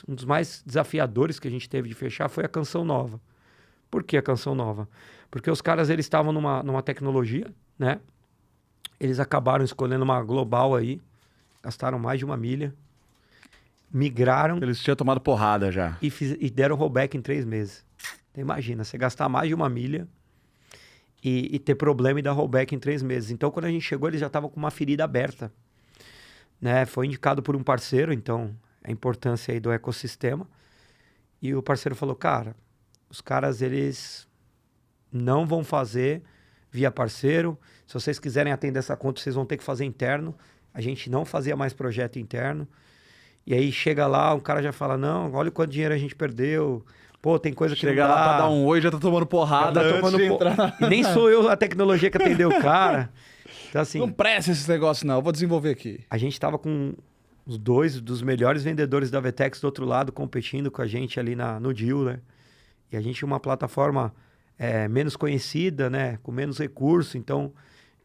dos mais desafiadores que a gente teve de fechar foi a Canção Nova. Por que a Canção Nova? Porque os caras, eles estavam numa tecnologia, né? Eles acabaram escolhendo uma global aí, gastaram mais de 1 milha, migraram... Eles tinham tomado porrada já. E deram rollback em 3 meses. Então, imagina, você gastar mais de 1 milha... E ter problema e dar rollback em 3 meses. Então, quando a gente chegou, eles já estavam com uma ferida aberta, né? Foi indicado por um parceiro, então, a importância aí do ecossistema. E o parceiro falou, cara, os caras, eles não vão fazer via parceiro. Se vocês quiserem atender essa conta, vocês vão ter que fazer interno. A gente não fazia mais projeto interno. E aí, chega lá, o cara já fala, não, olha quanto dinheiro a gente perdeu... Pô, tem coisa que chega lá pra dar um oi, já tá tomando porrada entrar. E nem sou eu a tecnologia que atendeu o cara. Então, assim... Não presta esse negócio, não. Eu vou desenvolver aqui. A gente tava com os 2 dos melhores vendedores da VTEX do outro lado, competindo com a gente ali no deal, né? E a gente tinha uma plataforma menos conhecida, né? Com menos recurso. Então,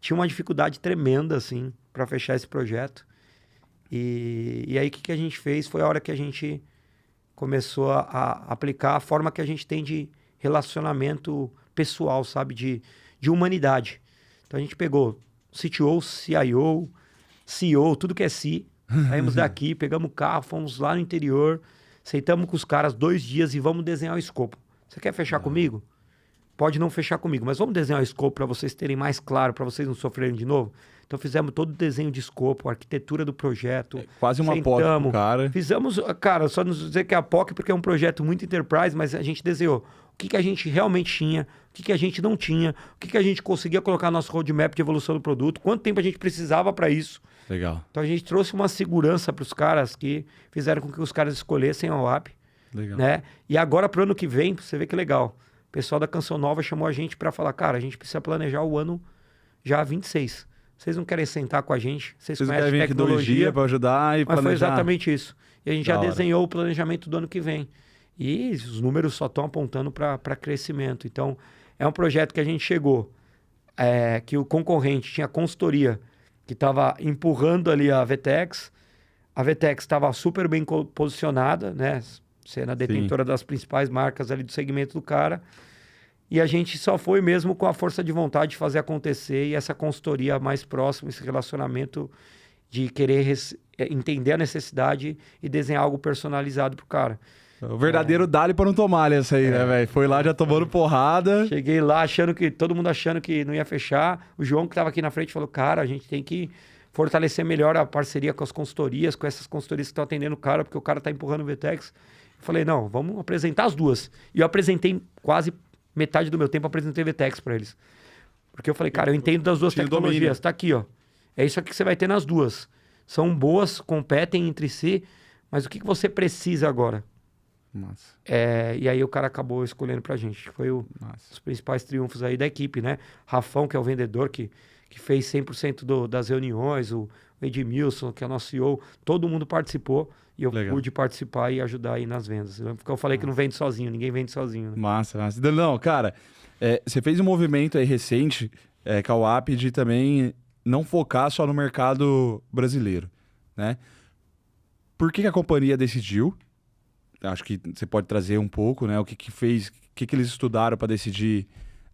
tinha uma dificuldade tremenda, assim, para fechar esse projeto. E aí, o que a gente fez? Foi a hora que a gente... começou a aplicar a forma que a gente tem de relacionamento pessoal, sabe? De humanidade. Então, a gente pegou CTO, CIO, CEO, tudo que é C. Saímos daqui, pegamos o carro, fomos lá no interior, sentamos com os caras 2 dias e vamos desenhar o escopo. Você quer fechar comigo? Pode não fechar comigo, mas vamos desenhar o escopo para vocês terem mais claro, para vocês não sofrerem de novo? Então, fizemos todo o desenho de escopo, a arquitetura do projeto. Quase uma POC pro cara. Fizemos, cara, só nos dizer que é a POC, porque é um projeto muito enterprise, mas a gente desenhou o que a gente realmente tinha, o que a gente não tinha, o que a gente conseguia colocar no nosso roadmap de evolução do produto, quanto tempo a gente precisava para isso. Legal. Então, a gente trouxe uma segurança para os caras que fizeram com que os caras escolhessem a UAP. Legal. Né? E agora, para o ano que vem, você vê que legal. O pessoal da Canção Nova chamou a gente para falar, cara, a gente precisa planejar o ano já 26. Vocês não querem sentar com a gente? Vocês conhecem tecnologia para ajudar e planejar. Mas foi exatamente isso. E a gente já desenhou o planejamento do ano que vem. E os números só estão apontando para crescimento. Então, é um projeto que a gente chegou, que o concorrente tinha consultoria, que estava empurrando ali a VTEX. A VTEX estava super bem posicionada, né? Sendo a detentora das principais marcas ali do segmento do cara. E a gente só foi mesmo com a força de vontade de fazer acontecer e essa consultoria mais próxima, esse relacionamento de querer entender a necessidade e desenhar algo personalizado pro cara. O verdadeiro dá-lhe pra não tomar essa aí, né, velho? Foi lá já tomando porrada. Cheguei lá todo mundo achando que não ia fechar. O João que estava aqui na frente falou, cara, a gente tem que fortalecer melhor a parceria com as consultorias, com essas consultorias que estão atendendo o cara, porque o cara tá empurrando o VTEX. Eu falei, não, vamos apresentar as duas. E eu apresentei quase metade do meu tempo, apresentei VTEX para eles. Porque eu falei, cara, eu entendo das duas tecnologias. Tá aqui, ó. É isso aqui que você vai ter nas duas. São boas, competem entre si, mas o que você precisa agora? Nossa. E aí o cara acabou escolhendo pra gente. Foi os principais triunfos aí da equipe, né? Rafão, que é o vendedor que fez 100% das reuniões, o Edmilson, que é o nosso CEO, todo mundo participou e eu pude participar e ajudar aí nas vendas. Porque eu falei que não vende sozinho, ninguém vende sozinho. Né? Massa. Não, cara, você fez um movimento aí recente com a UAP de também não focar só no mercado brasileiro, né? Por que a companhia decidiu? Acho que você pode trazer um pouco, né? O que fez, o que eles estudaram para decidir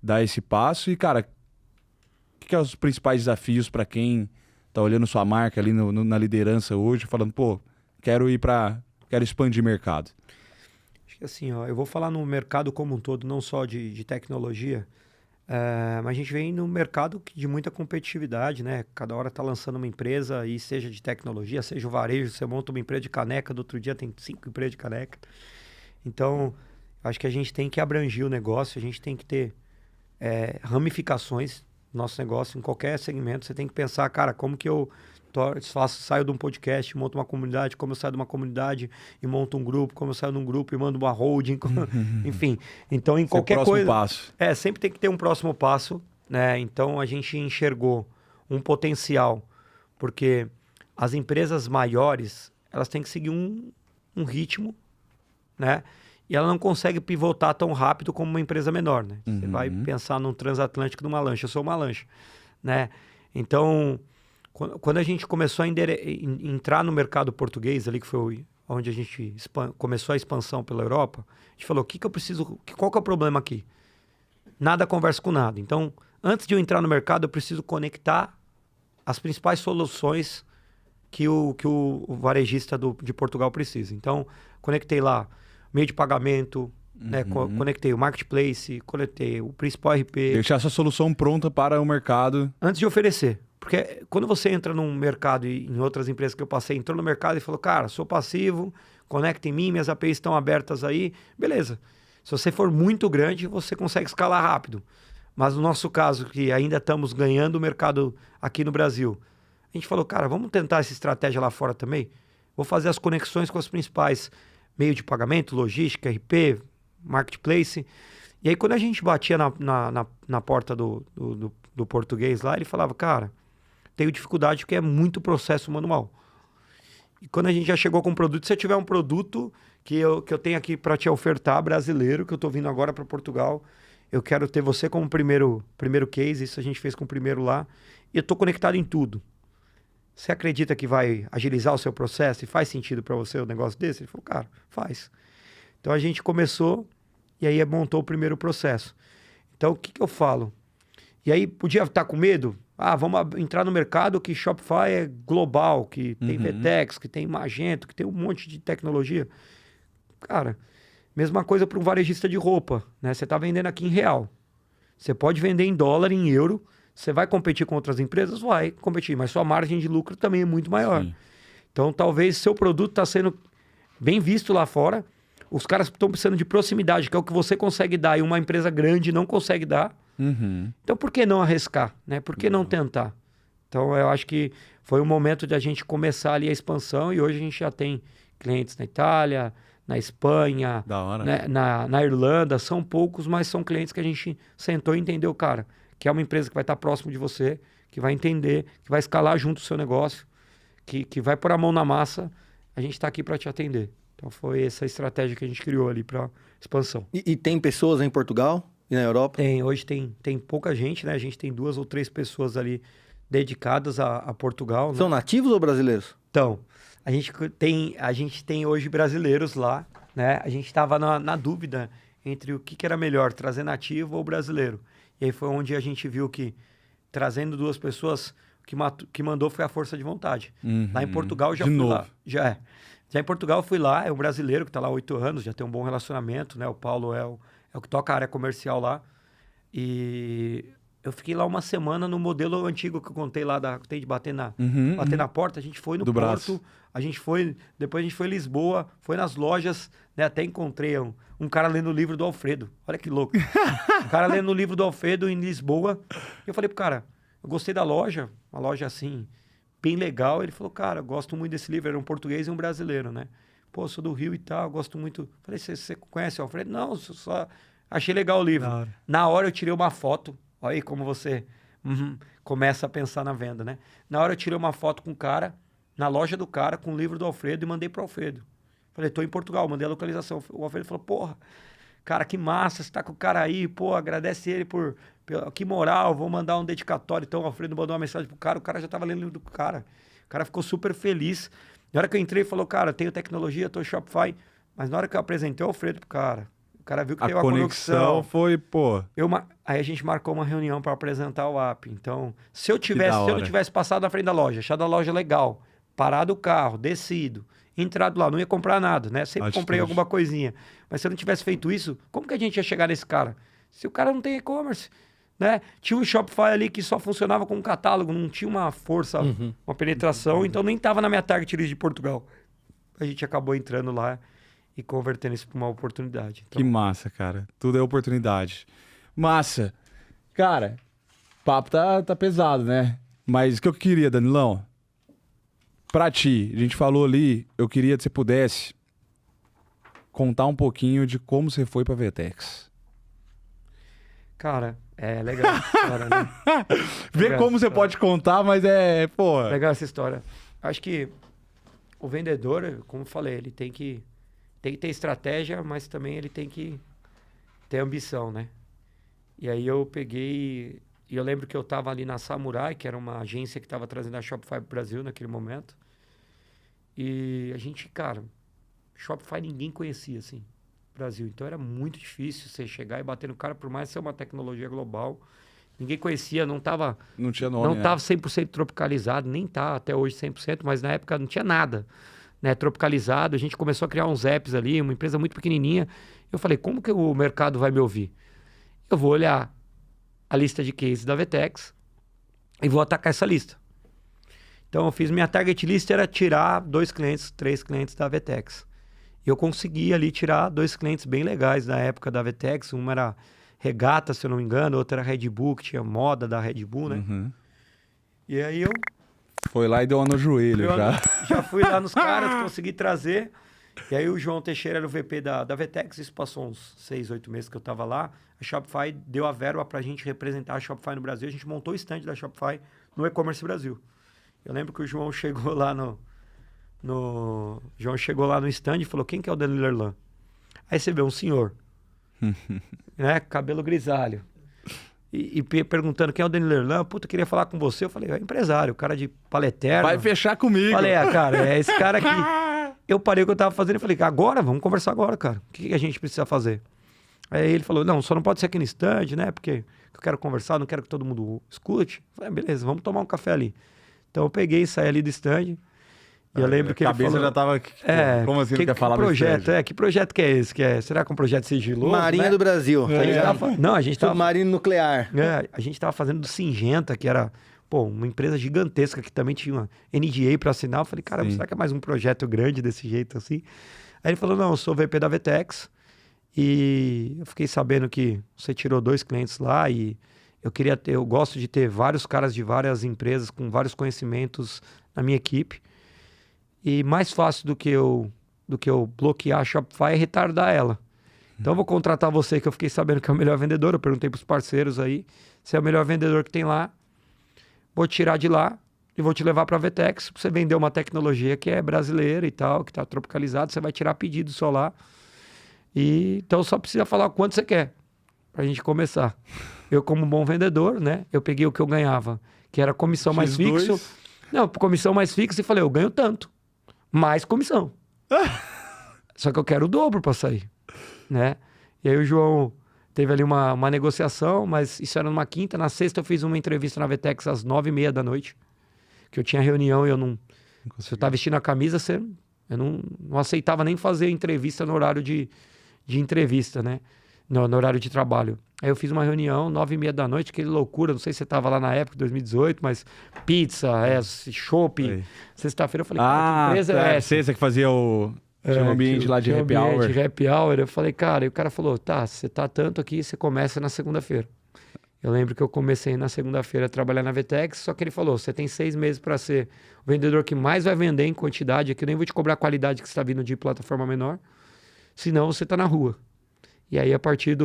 dar esse passo e, cara, o que são os principais desafios para quem tá olhando sua marca ali na liderança hoje, falando, pô, quero expandir mercado? Acho que assim, ó, eu vou falar no mercado como um todo, não só de tecnologia, mas a gente vem no mercado de muita competitividade, né? Cada hora tá lançando uma empresa, e seja de tecnologia, seja o varejo, você monta uma empresa de caneca, do outro dia tem 5 empresas de caneca. Então, acho que a gente tem que abranger o negócio, a gente tem que ter ramificações no nosso negócio, em qualquer segmento. Você tem que pensar, cara, como que eu saio de um podcast, monto uma comunidade, como eu saio de uma comunidade e monto um grupo, como eu saio de um grupo e mando uma holding, enfim. Então, em qualquer coisa... passo. Sempre tem que ter um próximo passo, né? Então, a gente enxergou um potencial, porque as empresas maiores, elas têm que seguir um ritmo, né? E ela não consegue pivotar tão rápido como uma empresa menor, né? Você vai pensar num transatlântico numa lancha. Eu sou uma lancha, né? Então, quando a gente começou a entrar no mercado português, ali que foi onde a gente começou a expansão pela Europa, a gente falou, qual que é o problema aqui? Nada conversa com nada. Então, antes de eu entrar no mercado, eu preciso conectar as principais soluções que o varejista de Portugal precisa. Então, conectei lá meio de pagamento, né? Conectei o marketplace, conectei o principal RP. Deixar essa solução pronta para o mercado. Antes de oferecer. Porque quando você entra num mercado e em outras empresas que eu passei, entrou no mercado e falou, cara, sou passivo, conecta em mim, minhas APIs estão abertas aí, beleza. Se você for muito grande, você consegue escalar rápido. Mas no nosso caso, que ainda estamos ganhando o mercado aqui no Brasil, a gente falou, cara, vamos tentar essa estratégia lá fora também? Vou fazer as conexões com as principais meio de pagamento, logística, RP, marketplace. E aí, quando a gente batia na porta do português lá, ele falava, cara, tenho dificuldade porque é muito processo manual. E quando a gente já chegou com um produto, se você tiver um produto que eu tenho aqui para te ofertar, brasileiro, que eu estou vindo agora para Portugal, eu quero ter você como primeiro case, isso a gente fez com o primeiro lá, e eu estou conectado em tudo. Você acredita que vai agilizar o seu processo e faz sentido para você um negócio desse? Ele falou, cara, faz. Então a gente começou e aí montou o primeiro processo. Então o que eu falo? E aí podia estar com medo? Vamos entrar no mercado que Shopify é global, que tem VTEX, que tem Magento, que tem um monte de tecnologia. Cara, mesma coisa para um varejista de roupa, né? Você está vendendo aqui em real. Você pode vender em dólar, em euro. Você vai competir com outras empresas? Vai competir, mas sua margem de lucro também é muito maior. Sim. Então, talvez seu produto está sendo bem visto lá fora. Os caras estão precisando de proximidade, que é o que você consegue dar e uma empresa grande não consegue dar. Então, por que não arriscar? Né? Por que não tentar? Então, eu acho que foi o momento de a gente começar ali a expansão e hoje a gente já tem clientes na Itália, na Espanha, né? na Irlanda. São poucos, mas são clientes que a gente sentou e entendeu, cara, que é uma empresa que vai estar próximo de você, que vai entender, que vai escalar junto o seu negócio, que vai pôr a mão na massa, a gente está aqui para te atender. Então foi essa estratégia que a gente criou ali para expansão. E tem pessoas em Portugal e na Europa? Hoje tem pouca gente, né? A gente tem 2 ou 3 pessoas ali dedicadas a Portugal. Né? São nativos ou brasileiros? Então, a gente tem hoje brasileiros lá, né? A gente estava na dúvida entre o que era melhor, trazer nativo ou brasileiro. E aí foi onde a gente viu que, trazendo 2 pessoas, que mandou foi a força de vontade. Lá em Portugal eu já De fui novo. lá. Já em Portugal eu fui lá, é um brasileiro que está lá há 8 anos, já tem um bom relacionamento, né? O Paulo é o que toca a área comercial lá. E eu fiquei lá uma semana no modelo antigo que eu contei lá, tem de bater na porta. A gente foi no Do Porto, braço. depois a gente foi em Lisboa, foi nas lojas, né? Até encontrei um cara lendo o livro do Alfredo. Olha que louco. Um cara lendo o livro do Alfredo em Lisboa. E eu falei pro cara, eu gostei da loja, uma loja assim, bem legal. Ele falou, cara, eu gosto muito desse livro. Era um português e um brasileiro, né? Pô, eu sou do Rio e tal, gosto muito. Falei, você conhece o Alfredo? Não, só achei legal o livro. Na hora eu tirei uma foto. Olha aí como você começa a pensar na venda, né? Na hora eu tirei uma foto com o cara, na loja do cara, com o livro do Alfredo e mandei pro Alfredo. Falei, tô em Portugal, mandei a localização. O Alfredo falou, porra, cara, que massa, você tá com o cara aí, pô, agradece ele que moral, vou mandar um dedicatório. Então o Alfredo mandou uma mensagem pro cara, o cara já tava lendo o livro do cara. O cara ficou super feliz. Na hora que eu entrei, ele falou, cara, tenho tecnologia, tô em Shopify. Mas na hora que eu apresentei o Alfredo pro cara, o cara viu que tem uma conexão. Foi, pô... Aí a gente marcou uma reunião para apresentar o app. Então, se eu não tivesse passado na frente da loja, achado a loja legal, parado o carro, descido, entrado lá, não ia comprar nada, né? Sempre comprei alguma coisinha. Mas se eu não tivesse feito isso, como que a gente ia chegar nesse cara? Se o cara não tem e-commerce, né? Tinha um Shopify ali que só funcionava com um catálogo, não tinha uma força, uma penetração, então nem estava na minha target list de Portugal. A gente acabou entrando lá e convertendo isso para uma oportunidade. Então... Que massa, cara. Tudo é oportunidade. Massa. Cara, o papo tá pesado, né? Mas o que eu queria, Danilão? Pra ti, a gente falou ali, eu queria que você pudesse contar um pouquinho de como você foi pra Vetex. Cara, é legal essa história, né? Vê como você pode contar, mas pô... Legal essa história. Acho que o vendedor, como eu falei, ele tem que ter estratégia, mas também ele tem que ter ambição, né? E aí eu peguei... E eu lembro que eu estava ali na Samurai, que era uma agência que estava trazendo a Shopify pro Brasil naquele momento. E a gente, cara, Shopify ninguém conhecia, assim, no Brasil. Então era muito difícil você chegar e bater no cara, por mais ser uma tecnologia global. Ninguém conhecia, não tinha nome, não estava 100% tropicalizado, nem tá até hoje 100%, mas na época não tinha nada, né, tropicalizado. A gente começou a criar uns apps ali, uma empresa muito pequenininha. Eu falei, como que o mercado vai me ouvir? Eu vou olhar a lista de cases da Vetex e vou atacar essa lista. Então eu fiz, minha target list era tirar 2 clientes, 3 clientes da Vetex. E eu consegui ali tirar 2 clientes bem legais na época da Vetex. Uma era Regata, se eu não me engano, outra era Red Bull, que tinha moda da Red Bull, né? E aí eu... Foi lá e deu uma no joelho já. Já fui lá nos caras, consegui trazer. E aí o João Teixeira era o VP da Vetex, isso passou uns 6, 8 meses que eu tava lá. A Shopify deu a verba pra gente representar a Shopify no Brasil. A gente montou o stand da Shopify no E-Commerce Brasil. Eu lembro que o João chegou lá João chegou lá no stand e falou, quem que é o Danilo Erlan? Aí você vê um senhor, né, cabelo grisalho. E perguntando quem é o Danilo Erlan, puta, queria falar com você. Eu falei, é empresário, cara de paleterno. Vai fechar comigo. Falei, cara, é esse cara aqui. Eu parei o que eu tava fazendo e falei, agora, vamos conversar agora, cara. O que a gente precisa fazer? Aí ele falou, não, só não pode ser aqui no stand, né? Porque eu quero conversar, não quero que todo mundo escute. Eu falei, beleza, vamos tomar um café ali. Então eu peguei e saí ali do stand. E eu lembro que a ele falou... cabeça já tava... Como assim não quer falar projeto, do stand? Que projeto que é esse? Será que é um projeto sigiloso? Marinha, né? Do Brasil. A gente tava... Submarino nuclear. A gente tava fazendo do Syngenta, que era... Pô, uma empresa gigantesca que também tinha uma NDA para assinar. Eu falei, cara, será que é mais um projeto grande desse jeito assim? Aí ele falou, não, eu sou VP da Vetex e eu fiquei sabendo que você tirou 2 clientes lá e eu gosto de ter vários caras de várias empresas com vários conhecimentos na minha equipe. E mais fácil do que eu bloquear a Shopify é retardar ela. Então eu vou contratar você, que eu fiquei sabendo que é o melhor vendedor. Eu perguntei para os parceiros aí, se é o melhor vendedor que tem lá. Vou tirar de lá e vou te levar para a Vetex para você vender uma tecnologia que é brasileira e tal, que está tropicalizada. Você vai tirar pedido só lá. Então só precisa falar o quanto você quer para a gente começar. Eu, como bom vendedor, né? Eu peguei o que eu ganhava, que era comissão mais fixa. Não, comissão mais fixa e falei, eu ganho tanto. Mais comissão. Só que eu quero o dobro para sair, né? E aí o João... Teve ali uma negociação, mas isso era numa quinta. Na sexta eu fiz uma entrevista na Vetex às 9h30 da noite. Porque eu tinha reunião e eu não... Se eu tava vestindo a camisa, eu não aceitava nem fazer entrevista no horário de entrevista, né? No horário de trabalho. Aí eu fiz uma reunião, 9h30 da noite, aquele loucura, não sei se você tava lá na época, 2018, mas pizza, chopp, sexta-feira eu falei, cara, que empresa é essa? Você que fazia tinha um ambiente lá de happy hour. De happy hour, eu falei, cara, e o cara falou, tá, você tá tanto aqui, você começa na segunda-feira. Eu lembro que eu comecei na segunda-feira a trabalhar na Vetex, só que ele falou, você tem 6 meses para ser o vendedor que mais vai vender em quantidade, aqui eu nem vou te cobrar a qualidade que você está vindo de plataforma menor, senão você tá na rua. E aí, a partir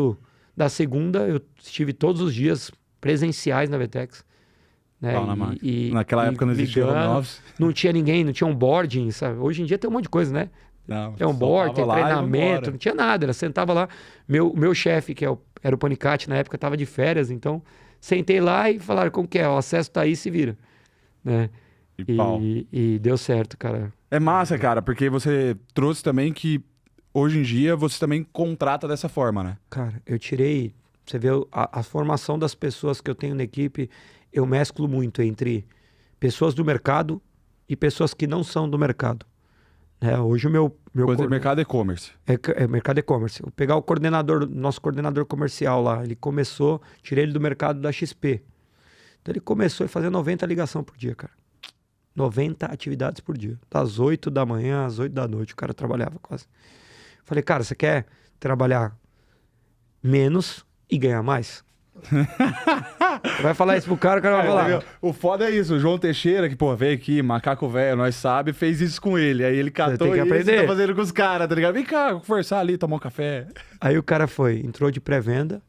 da segunda, eu estive todos os dias presenciais na Vetex. Né? Naquela época não existia home office. Não tinha ninguém, não tinha onboarding, sabe? Hoje em dia tem um monte de coisa, né? Não, tem onboarding, tem treinamento, não tinha nada. Ela sentava lá. Meu chefe, era o Panicati na época, estava de férias, então sentei lá e falaram, como que é? O acesso tá aí, se vira. Né? E deu certo, cara. É massa, cara, porque você trouxe também que hoje em dia você também contrata dessa forma, né? Cara, eu tirei... Você vê a formação das pessoas que eu tenho na equipe, eu mesclo muito entre pessoas do mercado e pessoas que não são do mercado. Hoje o meu mercado e-commerce. É mercado e-commerce. Eu pegar nosso coordenador comercial lá, ele começou, tirei ele do mercado da XP. Então ele começou a fazer 90 ligações por dia, cara. 90 atividades por dia. Das 8 da manhã às 8 da noite, o cara trabalhava quase. Falei, cara, você quer trabalhar menos e ganhar mais? Vai falar isso pro cara, o cara vai falar. O foda é isso, o João Teixeira, que, pô, veio aqui, macaco velho, nós sabe, fez isso com ele. Aí ele catou e tá fazendo com os caras, tá ligado? Vem cá, conversar ali, tomar um café. Aí o cara entrou de pré-venda,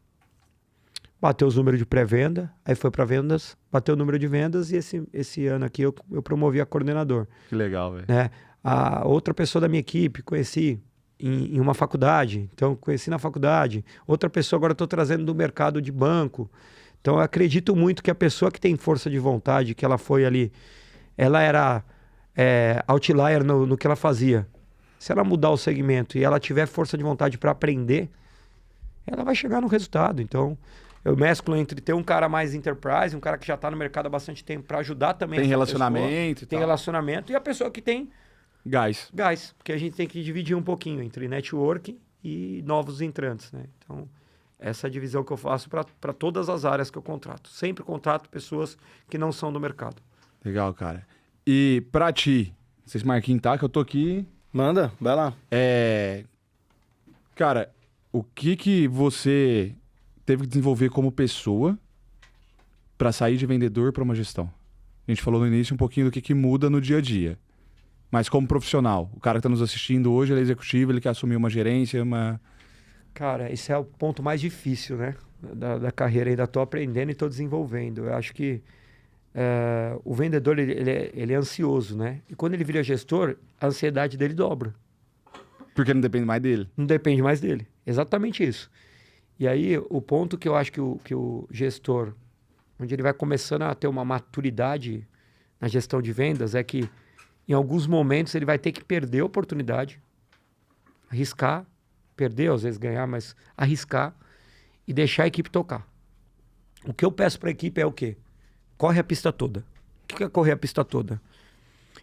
bateu os números de pré-venda, aí foi pra vendas, bateu o número de vendas e esse ano aqui eu promovi a coordenador. Que legal, velho. Né? A outra pessoa da minha equipe, conheci em uma faculdade, então conheci na faculdade. Outra pessoa agora estou trazendo do mercado de banco. Então eu acredito muito que a pessoa que tem força de vontade, que ela foi ali, ela era outlier no que ela fazia. Se ela mudar o segmento e ela tiver força de vontade para aprender, ela vai chegar no resultado. Então eu mesclo entre ter um cara mais enterprise, um cara que já está no mercado há bastante tempo para ajudar também. Tem relacionamento pessoa, e tal. Tem relacionamento. E a pessoa que tem Gás, porque a gente tem que dividir um pouquinho entre networking e novos entrantes, né? Então, essa é a divisão que eu faço para todas as áreas que eu contrato. Sempre contrato pessoas que não são do mercado. Legal, cara. E pra ti, não sei se Marquinhos tá, que eu tô aqui... Manda, vai lá. Cara, o que você teve que desenvolver como pessoa para sair de vendedor para uma gestão? A gente falou no início um pouquinho do que muda no dia a dia. Mas como profissional, o cara que está nos assistindo hoje, ele é executivo, ele quer assumir uma gerência, Cara, esse é o ponto mais difícil, né? Da carreira, ainda estou aprendendo e estou desenvolvendo. Eu acho que o vendedor, ele é ansioso, né? E quando ele vira gestor, a ansiedade dele dobra. Porque não depende mais dele. Não depende mais dele. Exatamente isso. E aí, o ponto que eu acho que o gestor, onde ele vai começando a ter uma maturidade na gestão de vendas, é que em alguns momentos ele vai ter que perder a oportunidade, arriscar, perder, às vezes ganhar, mas arriscar e deixar a equipe tocar. O que eu peço para a equipe é o quê? Corre a pista toda. O que é correr a pista toda?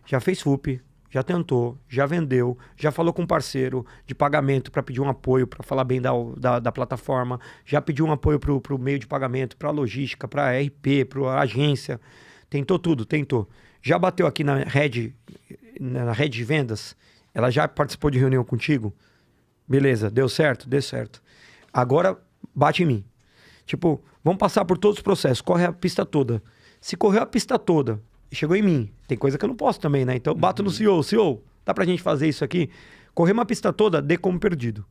Já fez FUP, já tentou, já vendeu, já falou com um parceiro de pagamento para pedir um apoio, para falar bem da plataforma, já pediu um apoio para o meio de pagamento, para a logística, para a RP, para a agência. Tentou tudo, tentou. Já bateu aqui na rede de vendas? Ela já participou de reunião contigo? Beleza, deu certo? Deu certo. Agora bate em mim. Tipo, vamos passar por todos os processos, corre a pista toda. Se correu a pista toda, chegou em mim, tem coisa que eu não posso também, né? Então bato no CEO, dá pra gente fazer isso aqui? Correr uma pista toda, dê como perdido,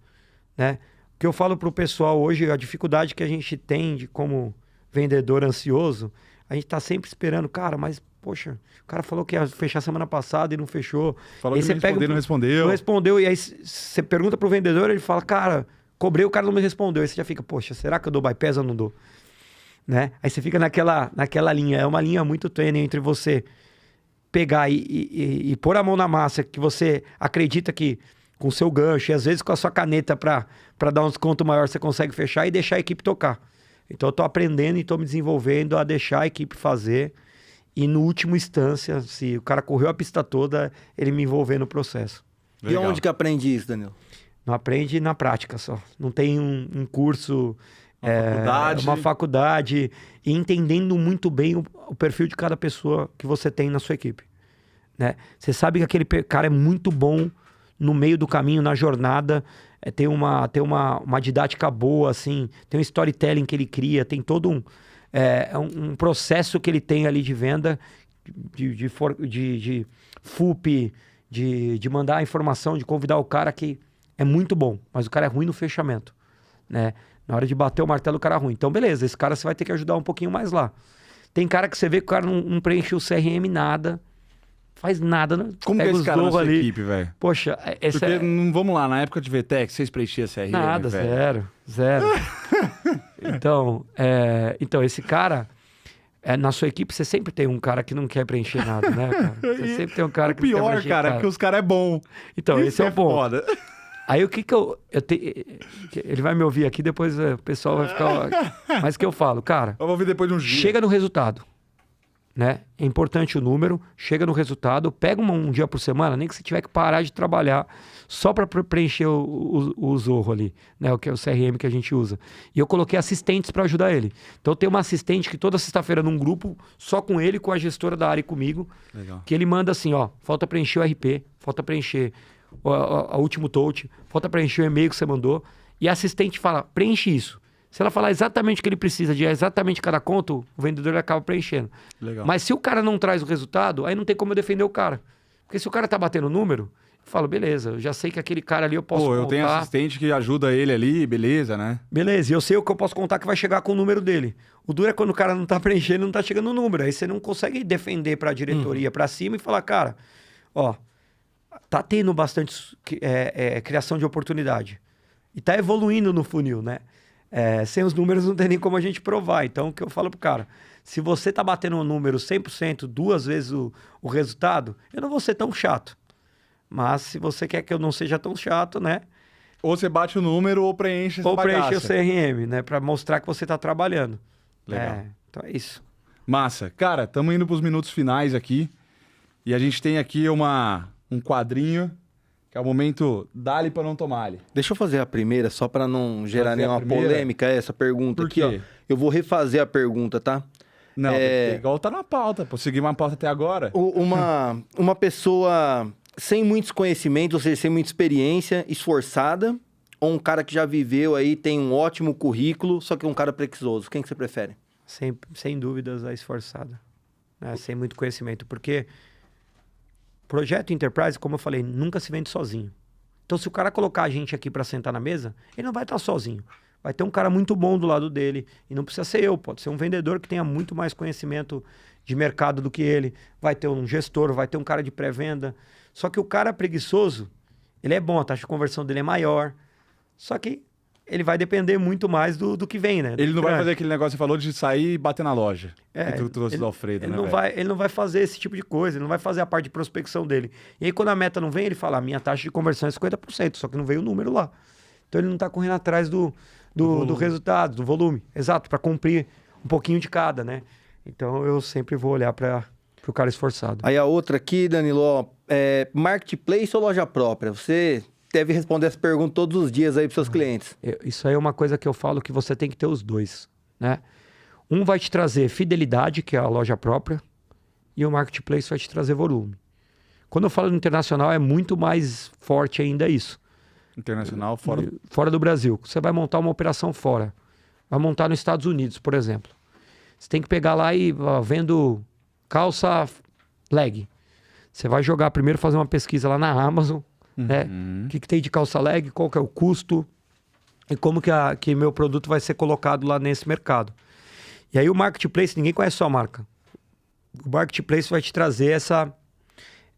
né? O que eu falo pro pessoal hoje, a dificuldade que a gente tem de como vendedor ansioso, a gente tá sempre esperando, cara, mas poxa, o cara falou que ia fechar semana passada e não fechou. Falou que não respondeu. Não respondeu, e aí você pergunta pro vendedor, ele fala, cara, cobrei, o cara não me respondeu. Aí você já fica, poxa, será que eu dou bypass ou não dou? Né? Aí você fica naquela linha. É uma linha muito tênue entre você pegar e pôr a mão na massa, que você acredita que com o seu gancho, e às vezes com a sua caneta para dar um desconto maior, você consegue fechar e deixar a equipe tocar. Então eu tô aprendendo e tô me desenvolvendo a deixar a equipe fazer E no último instância, se o cara correu a pista toda, ele me envolver no processo. E onde que aprende isso, Danilo? Não aprende na prática só. Não tem um curso, Uma faculdade, e entendendo muito bem o perfil de cada pessoa que você tem na sua equipe. Né? Você sabe que aquele cara é muito bom no meio do caminho, na jornada, tem uma didática boa, assim, tem um storytelling que ele cria, tem todo um processo que ele tem ali de venda, de FUP, de mandar a informação, de convidar o cara que é muito bom, mas o cara é ruim no fechamento, né? Na hora de bater o martelo, o cara é ruim. Então, beleza, esse cara você vai ter que ajudar um pouquinho mais lá. Tem cara que você vê que o cara não preenche o CRM nada, faz nada, né? Como que é esse cara na sua equipe, velho? Poxa, Porque, vamos lá, na época de VTEX, vocês preenchiam CRM, nada, velho? zero. Então, esse cara, na sua equipe, você sempre tem um cara que não quer preencher nada, né, cara? Você sempre tem um cara que não quer pior, preencher cara, nada. que os caras é bom. Então, Isso esse é o bom. foda. Aí o que eu tenho... Ele vai me ouvir aqui, depois o pessoal vai ficar... Mas o que eu falo, cara... Eu vou ouvir depois de uns dias. Chega no resultado, né? É importante o número, chega no resultado, pega um dia por semana, nem que você tiver que parar de trabalhar só para preencher o Zorro ali, né? O que é o CRM que a gente usa. E eu coloquei assistentes para ajudar ele. Então tem uma assistente que toda sexta-feira num grupo, só com ele, com a gestora da área e comigo, Legal. que ele manda assim, ó, falta preencher o RP, falta preencher a último touch, falta preencher o e-mail que você mandou, e a assistente fala, preenche isso. Se ela falar exatamente o que ele precisa de exatamente cada conto, o vendedor acaba preenchendo. Legal. Mas se o cara não traz o resultado, aí não tem como eu defender o cara. Porque se o cara tá batendo o número, eu falo, beleza, eu já sei que aquele cara ali eu posso contar. Eu tenho assistente que ajuda ele ali, beleza, né? Beleza, e eu sei o que eu posso contar que vai chegar com o número dele. O duro é quando o cara não tá preenchendo, não tá chegando o número. Aí você não consegue defender pra diretoria, pra cima e falar, cara, ó, tá tendo bastante criação de oportunidade. E tá evoluindo no funil, né? Sem os números não tem nem como a gente provar. Então, o que eu falo pro cara, se você tá batendo um número 100%, 2 vezes o resultado, eu não vou ser tão chato. Mas se você quer que eu não seja tão chato, né? Ou você bate o número ou preenche essa Ou bagaça. preencher o CRM, né? Pra mostrar que você tá trabalhando. Legal. Então é isso. Massa. Cara, estamos indo pros minutos finais aqui. E a gente tem aqui um quadrinho, que é o momento dá-lhe pra não tomar-lhe. Deixa eu fazer a primeira, só para não gerar Fazer a nenhuma primeira? polêmica, essa pergunta Por aqui, quê? ó. Eu vou refazer a pergunta, tá? Não, igual tá na pauta. Pô, seguir uma pauta até agora. Uma pessoa sem muitos conhecimentos, ou seja, sem muita experiência, esforçada, ou um cara que já viveu aí, tem um ótimo currículo, só que é um cara preguiçoso. Quem que você prefere? Sem dúvidas, a esforçada. Né? Sem muito conhecimento. Porque projeto Enterprise, como eu falei, nunca se vende sozinho. Então, se o cara colocar a gente aqui para sentar na mesa, ele não vai estar sozinho. Vai ter um cara muito bom do lado dele. E não precisa ser eu, pode ser um vendedor que tenha muito mais conhecimento de mercado do que ele. Vai ter um gestor, vai ter um cara de pré-venda. Só que o cara preguiçoso, ele é bom, a taxa de conversão dele é maior. Só que ele vai depender muito mais do que vem, né? Ele não vai fazer aquele negócio que você falou de sair e bater na loja. Que tu trouxe do Alfredo, né, ele não vai fazer esse tipo de coisa, ele não vai fazer a parte de prospecção dele. E aí, quando a meta não vem, ele fala, a minha taxa de conversão é 50%, só que não veio o número lá. Então, ele não está correndo atrás do resultado, do volume. Exato, para cumprir um pouquinho de cada, né? Então, eu sempre vou olhar para o cara esforçado. Aí a outra aqui, Danilo, ó, marketplace ou loja própria? Você deve responder essa pergunta todos os dias aí para seus clientes. Isso aí é uma coisa que eu falo que você tem que ter os dois, né? Um vai te trazer fidelidade, que é a loja própria, e o marketplace vai te trazer volume. Quando eu falo no internacional, é muito mais forte ainda isso. Internacional, Fora do Brasil. Você vai montar uma operação fora. Vai montar nos Estados Unidos, por exemplo. Você tem que pegar lá e vendo calça leg. Você vai jogar primeiro, fazer uma pesquisa lá na Amazon, né? O que tem de calça leg, qual que é o custo e como que meu produto vai ser colocado lá nesse mercado. E aí o marketplace, ninguém conhece sua marca. O marketplace vai te trazer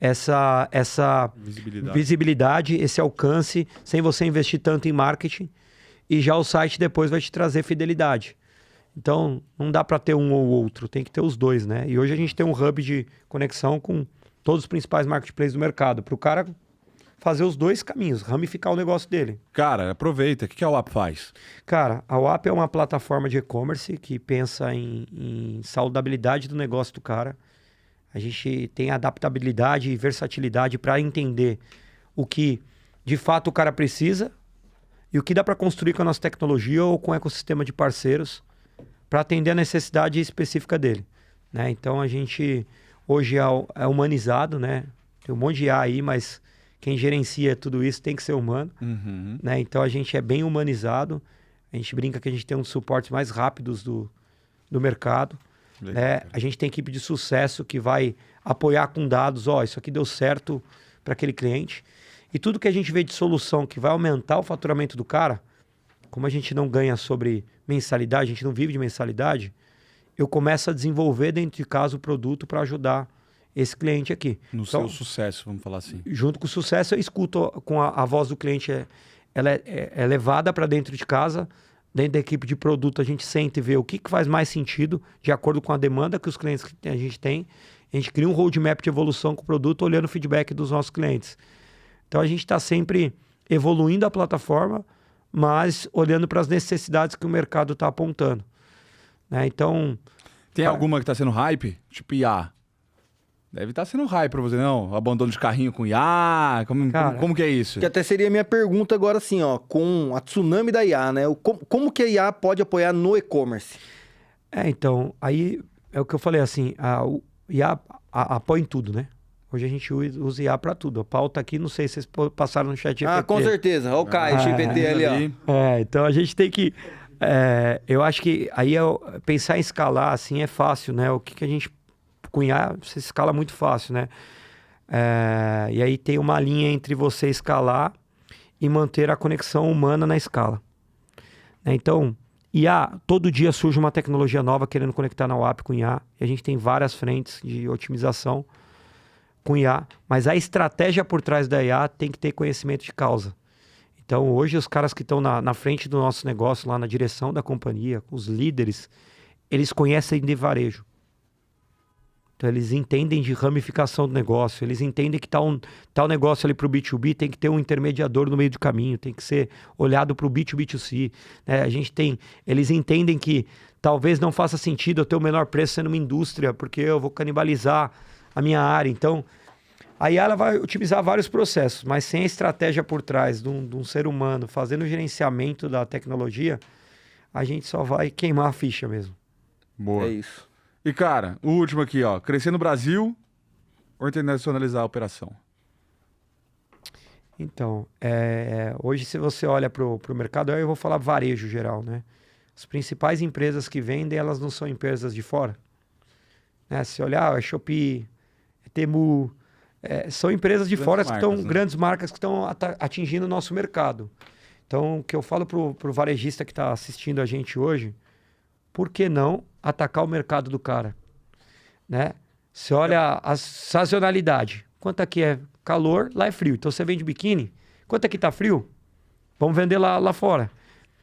essa visibilidade, esse alcance, sem você investir tanto em marketing. E já o site depois vai te trazer fidelidade. Então, não dá para ter um ou outro, tem que ter os dois, né? E hoje a gente tem um hub de conexão com todos os principais marketplaces do mercado, para o cara fazer os dois caminhos, ramificar o negócio dele. Cara, aproveita. O que a WAP faz? Cara, a WAP é uma plataforma de e-commerce que pensa em saudabilidade do negócio do cara. A gente tem adaptabilidade e versatilidade para entender o que de fato o cara precisa e o que dá para construir com a nossa tecnologia ou com o ecossistema de parceiros para atender a necessidade específica dele, né? Então a gente hoje é humanizado, né? Tem um monte de IA aí, mas quem gerencia tudo isso tem que ser humano, né? Então a gente é bem humanizado, a gente brinca que a gente tem um dos suportes mais rápidos do mercado, né? A gente tem equipe de sucesso que vai apoiar com dados, isso aqui deu certo para aquele cliente. E tudo que a gente vê de solução que vai aumentar o faturamento do cara, como a gente não ganha sobre mensalidade, a gente não vive de mensalidade, eu começo a desenvolver dentro de casa o produto para ajudar esse cliente aqui. No seu sucesso, vamos falar assim. Junto com o sucesso, eu escuto com a voz do cliente, ela é levada para dentro de casa, dentro da equipe de produto a gente senta e vê o que faz mais sentido, de acordo com a demanda que os clientes que a gente tem. A gente cria um roadmap de evolução com o produto, olhando o feedback dos nossos clientes. Então a gente está sempre evoluindo a plataforma, mas olhando para as necessidades que o mercado está apontando, né? Então... Tem alguma que está sendo hype? Tipo IA? Deve estar sendo hype para você, não? Abandono de carrinho com IA? Como que é isso? Que até seria a minha pergunta agora, assim, com a tsunami da IA, né? Como que a IA pode apoiar no e-commerce? Então, aí é o que eu falei, assim, o IA apoia em tudo, né? Hoje a gente usa IA para tudo. A pauta aqui, não sei se vocês passaram no chat GPT. Com certeza. Olha o Caio, GPT ali, ó. Então a gente tem que... eu acho que aí pensar em escalar, assim, é fácil, né? O que a gente... Com IA, você escala muito fácil, né? E aí tem uma linha entre você escalar e manter a conexão humana na escala, né? Então, IA, todo dia surge uma tecnologia nova querendo conectar na UAP com IA. E a gente tem várias frentes de otimização com IA, mas a estratégia por trás da IA tem que ter conhecimento de causa. Então, hoje, os caras que estão na frente do nosso negócio, lá na direção da companhia, os líderes, eles conhecem de varejo. Então, eles entendem de ramificação do negócio, eles entendem que tal negócio ali para o B2B tem que ter um intermediador no meio do caminho, tem que ser olhado para o B2B2C, né? Eles entendem que talvez não faça sentido eu ter o menor preço sendo uma indústria, porque eu vou canibalizar a minha área. Então, aí ela vai otimizar vários processos, mas sem a estratégia por trás de um ser humano fazendo o gerenciamento da tecnologia, a gente só vai queimar a ficha mesmo. Boa. É isso. E, cara, o último aqui, ó. Crescer no Brasil ou internacionalizar a operação? Então, hoje se você olha para o mercado, eu vou falar varejo geral, né? As principais empresas que vendem, elas não são empresas de fora, né? Se olhar, é Shopee, é Temu, são empresas de fora que estão, grandes marcas que estão atingindo o nosso mercado. Então, o que eu falo pro varejista que está assistindo a gente hoje, por que não atacar o mercado do cara, né? Você olha a sazonalidade. Quanto aqui é calor, lá é frio. Então você vende biquíni. Quanto aqui tá frio? Vamos vender lá fora.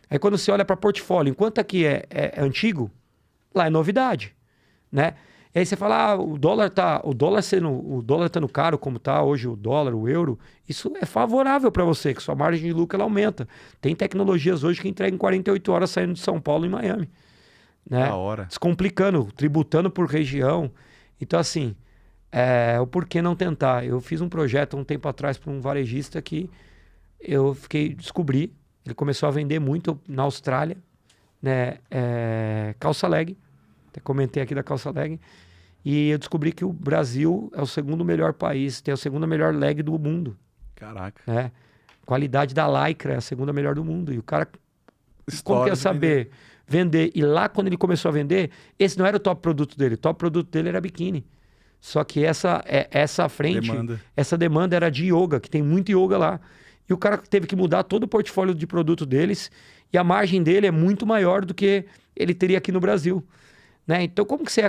Aí quando você olha para portfólio, enquanto aqui é antigo, lá é novidade, né? E aí você fala, o dólar tá no caro como tá hoje o dólar, o euro. Isso é favorável para você, que sua margem de lucro ela aumenta. Tem tecnologias hoje que entregam em 48 horas saindo de São Paulo e Miami, né? Da hora. Descomplicando, tributando por região. Então, assim, o porquê não tentar? Eu fiz um projeto um tempo atrás para um varejista que eu descobri, ele começou a vender muito na Austrália, né? Calça leg, até comentei aqui da calça leg, e eu descobri que o Brasil é o segundo melhor país, tem a segunda melhor leg do mundo. Caraca. Né? Qualidade da lycra é a segunda melhor do mundo. E o cara, como quer saber vender? E lá, quando ele começou a vender, esse não era o top produto dele. O top produto dele era biquíni. Só que essa frente, essa demanda era de yoga, que tem muito yoga lá. E o cara teve que mudar todo o portfólio de produto deles. E a margem dele é muito maior do que ele teria aqui no Brasil, né? Então, como que você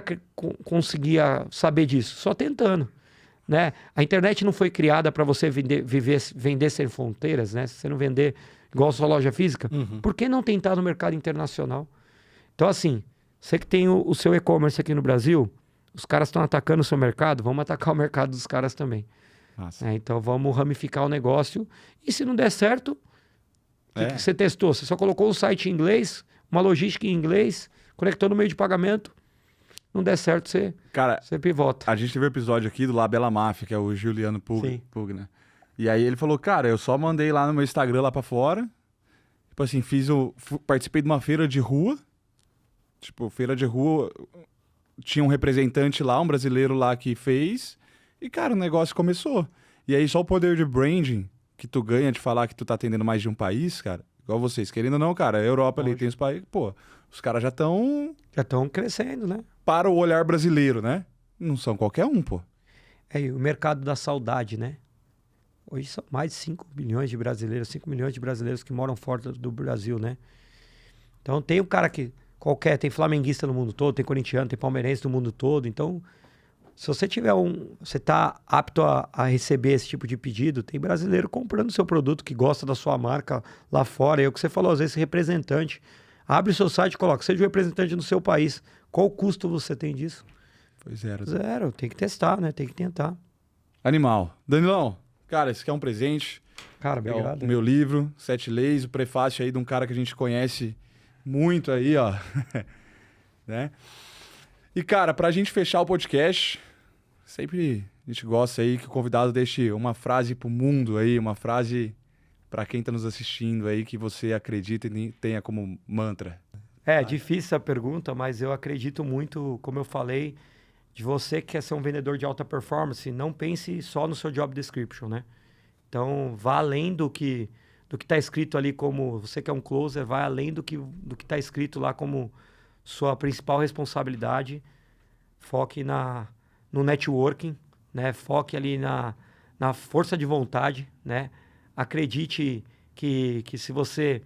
conseguia saber disso? Só tentando, né? A internet não foi criada para você vender sem fronteiras, né? Se você não vender igual a sua loja física, por que não tentar no mercado internacional? Então, assim, você que tem o seu e-commerce aqui no Brasil, os caras estão atacando o seu mercado, vamos atacar o mercado dos caras também. Então, vamos ramificar o negócio. E se não der certo, o que você testou? Você só colocou um site em inglês, uma logística em inglês, conectou no meio de pagamento, não der certo, Cara, você pivota. a gente teve um episódio aqui do Labela Máfia, que é o Juliano Sim. Pugna. E aí ele falou, cara, eu só mandei lá no meu Instagram lá pra fora. Tipo assim, participei de uma feira de rua. Tipo, feira de rua, tinha um representante lá, um brasileiro lá que fez. E, cara, o negócio começou. E aí só o poder de branding que tu ganha de falar que tu tá atendendo mais de um país, cara. Igual vocês, querendo ou não, cara, a Europa ali tem os países, pô, os caras já estão Já estão crescendo, né? para o olhar brasileiro, né? Não são qualquer um, pô. E o mercado da saudade, né? Hoje são mais de 5 milhões de brasileiros, 5 milhões de brasileiros que moram fora do Brasil, né? Então tem um cara que tem flamenguista no mundo todo, tem corintiano, tem palmeirense no mundo todo. Então, se você tiver você tá apto a receber esse tipo de pedido, tem brasileiro comprando seu produto que gosta da sua marca lá fora. É o que você falou, às vezes representante. Abre o seu site e coloca, seja um representante no seu país. Qual o custo você tem disso? Foi zero. Zero, tem que testar, né? Tem que tentar. Animal. Danilão, cara, esse aqui é um presente. Cara, É obrigado. o meu livro, 7 Leis, o prefácio aí de um cara que a gente conhece muito aí, ó. Né? E, cara, pra gente fechar o podcast, sempre a gente gosta aí que o convidado deixe uma frase pro mundo aí, uma frase pra quem tá nos assistindo aí que você acredita e tenha como mantra. É difícil essa pergunta, mas eu acredito muito, como eu falei, de você que quer ser um vendedor de alta performance, não pense só no seu job description, né? Então, vá além do que está escrito ali como... Você que é um closer, vai além do que está escrito lá como sua principal responsabilidade. Foque no networking, né? Foque ali na força de vontade, né? Acredite que se você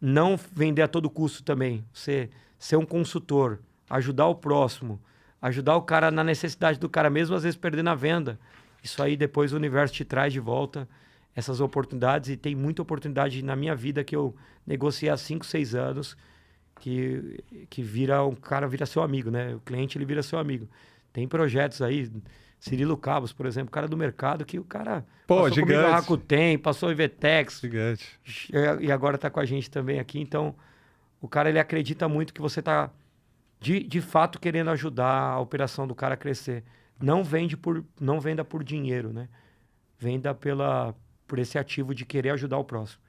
não vender a todo custo também, você ser um consultor, ajudar o próximo, ajudar o cara na necessidade do cara, mesmo às vezes perdendo a venda. Isso aí depois o universo te traz de volta essas oportunidades, e tem muita oportunidade na minha vida que eu negociei há 5, 6 anos, que o cara vira seu amigo, né? O cliente, ele vira seu amigo. Tem projetos aí, Cirilo Cabos, por exemplo, cara do mercado, que o cara passou gigante. comigo a Rakuten, passou o IVTEX, Gigante. e agora está com a gente também aqui. Então, o cara, ele acredita muito que você está, de fato, querendo ajudar a operação do cara a crescer. Não venda por dinheiro, né? Venda por esse ativo de querer ajudar o próximo.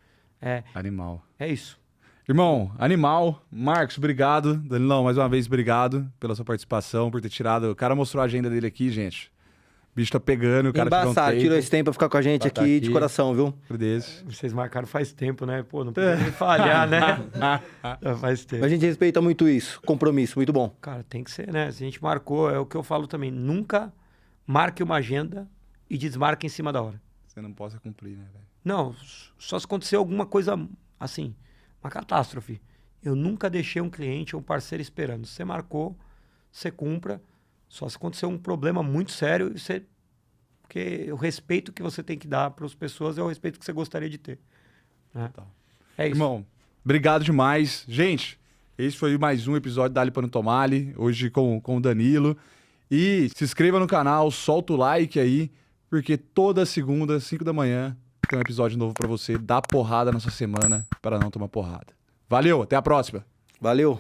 Animal. É isso. Irmão, animal. Marcos, obrigado. Danilão, mais uma vez, obrigado pela sua participação, por ter tirado... O cara mostrou a agenda dele aqui, gente. O bicho tá pegando, o cara Embaçado, tirou esse tempo pra ficar com a gente Pra tá aqui aqui. de coração, viu? Desse. Vocês marcaram faz tempo, né? Pô, não pode nem falhar, né? Já faz tempo. A gente respeita muito isso. Compromisso, muito bom. Cara, tem que ser, né? Se a gente marcou, é o que eu falo também. Nunca marque uma agenda e desmarque em cima da hora. Você não possa cumprir, né, velho? Não, só se acontecer alguma coisa assim, uma catástrofe. Eu nunca deixei um cliente ou um parceiro esperando. Você marcou, você cumpra. Só se acontecer um problema muito sério, porque o respeito que você tem que dar para as pessoas é o respeito que você gostaria de ter. Né? Tá. É isso. Irmão, obrigado demais. Gente, esse foi mais um episódio da Ali para não Tomale, hoje com o Danilo. E se inscreva no canal, solta o like aí, porque toda segunda, 5 da manhã, tem um episódio novo para você dar porrada na sua semana para não tomar porrada. Valeu, até a próxima. Valeu.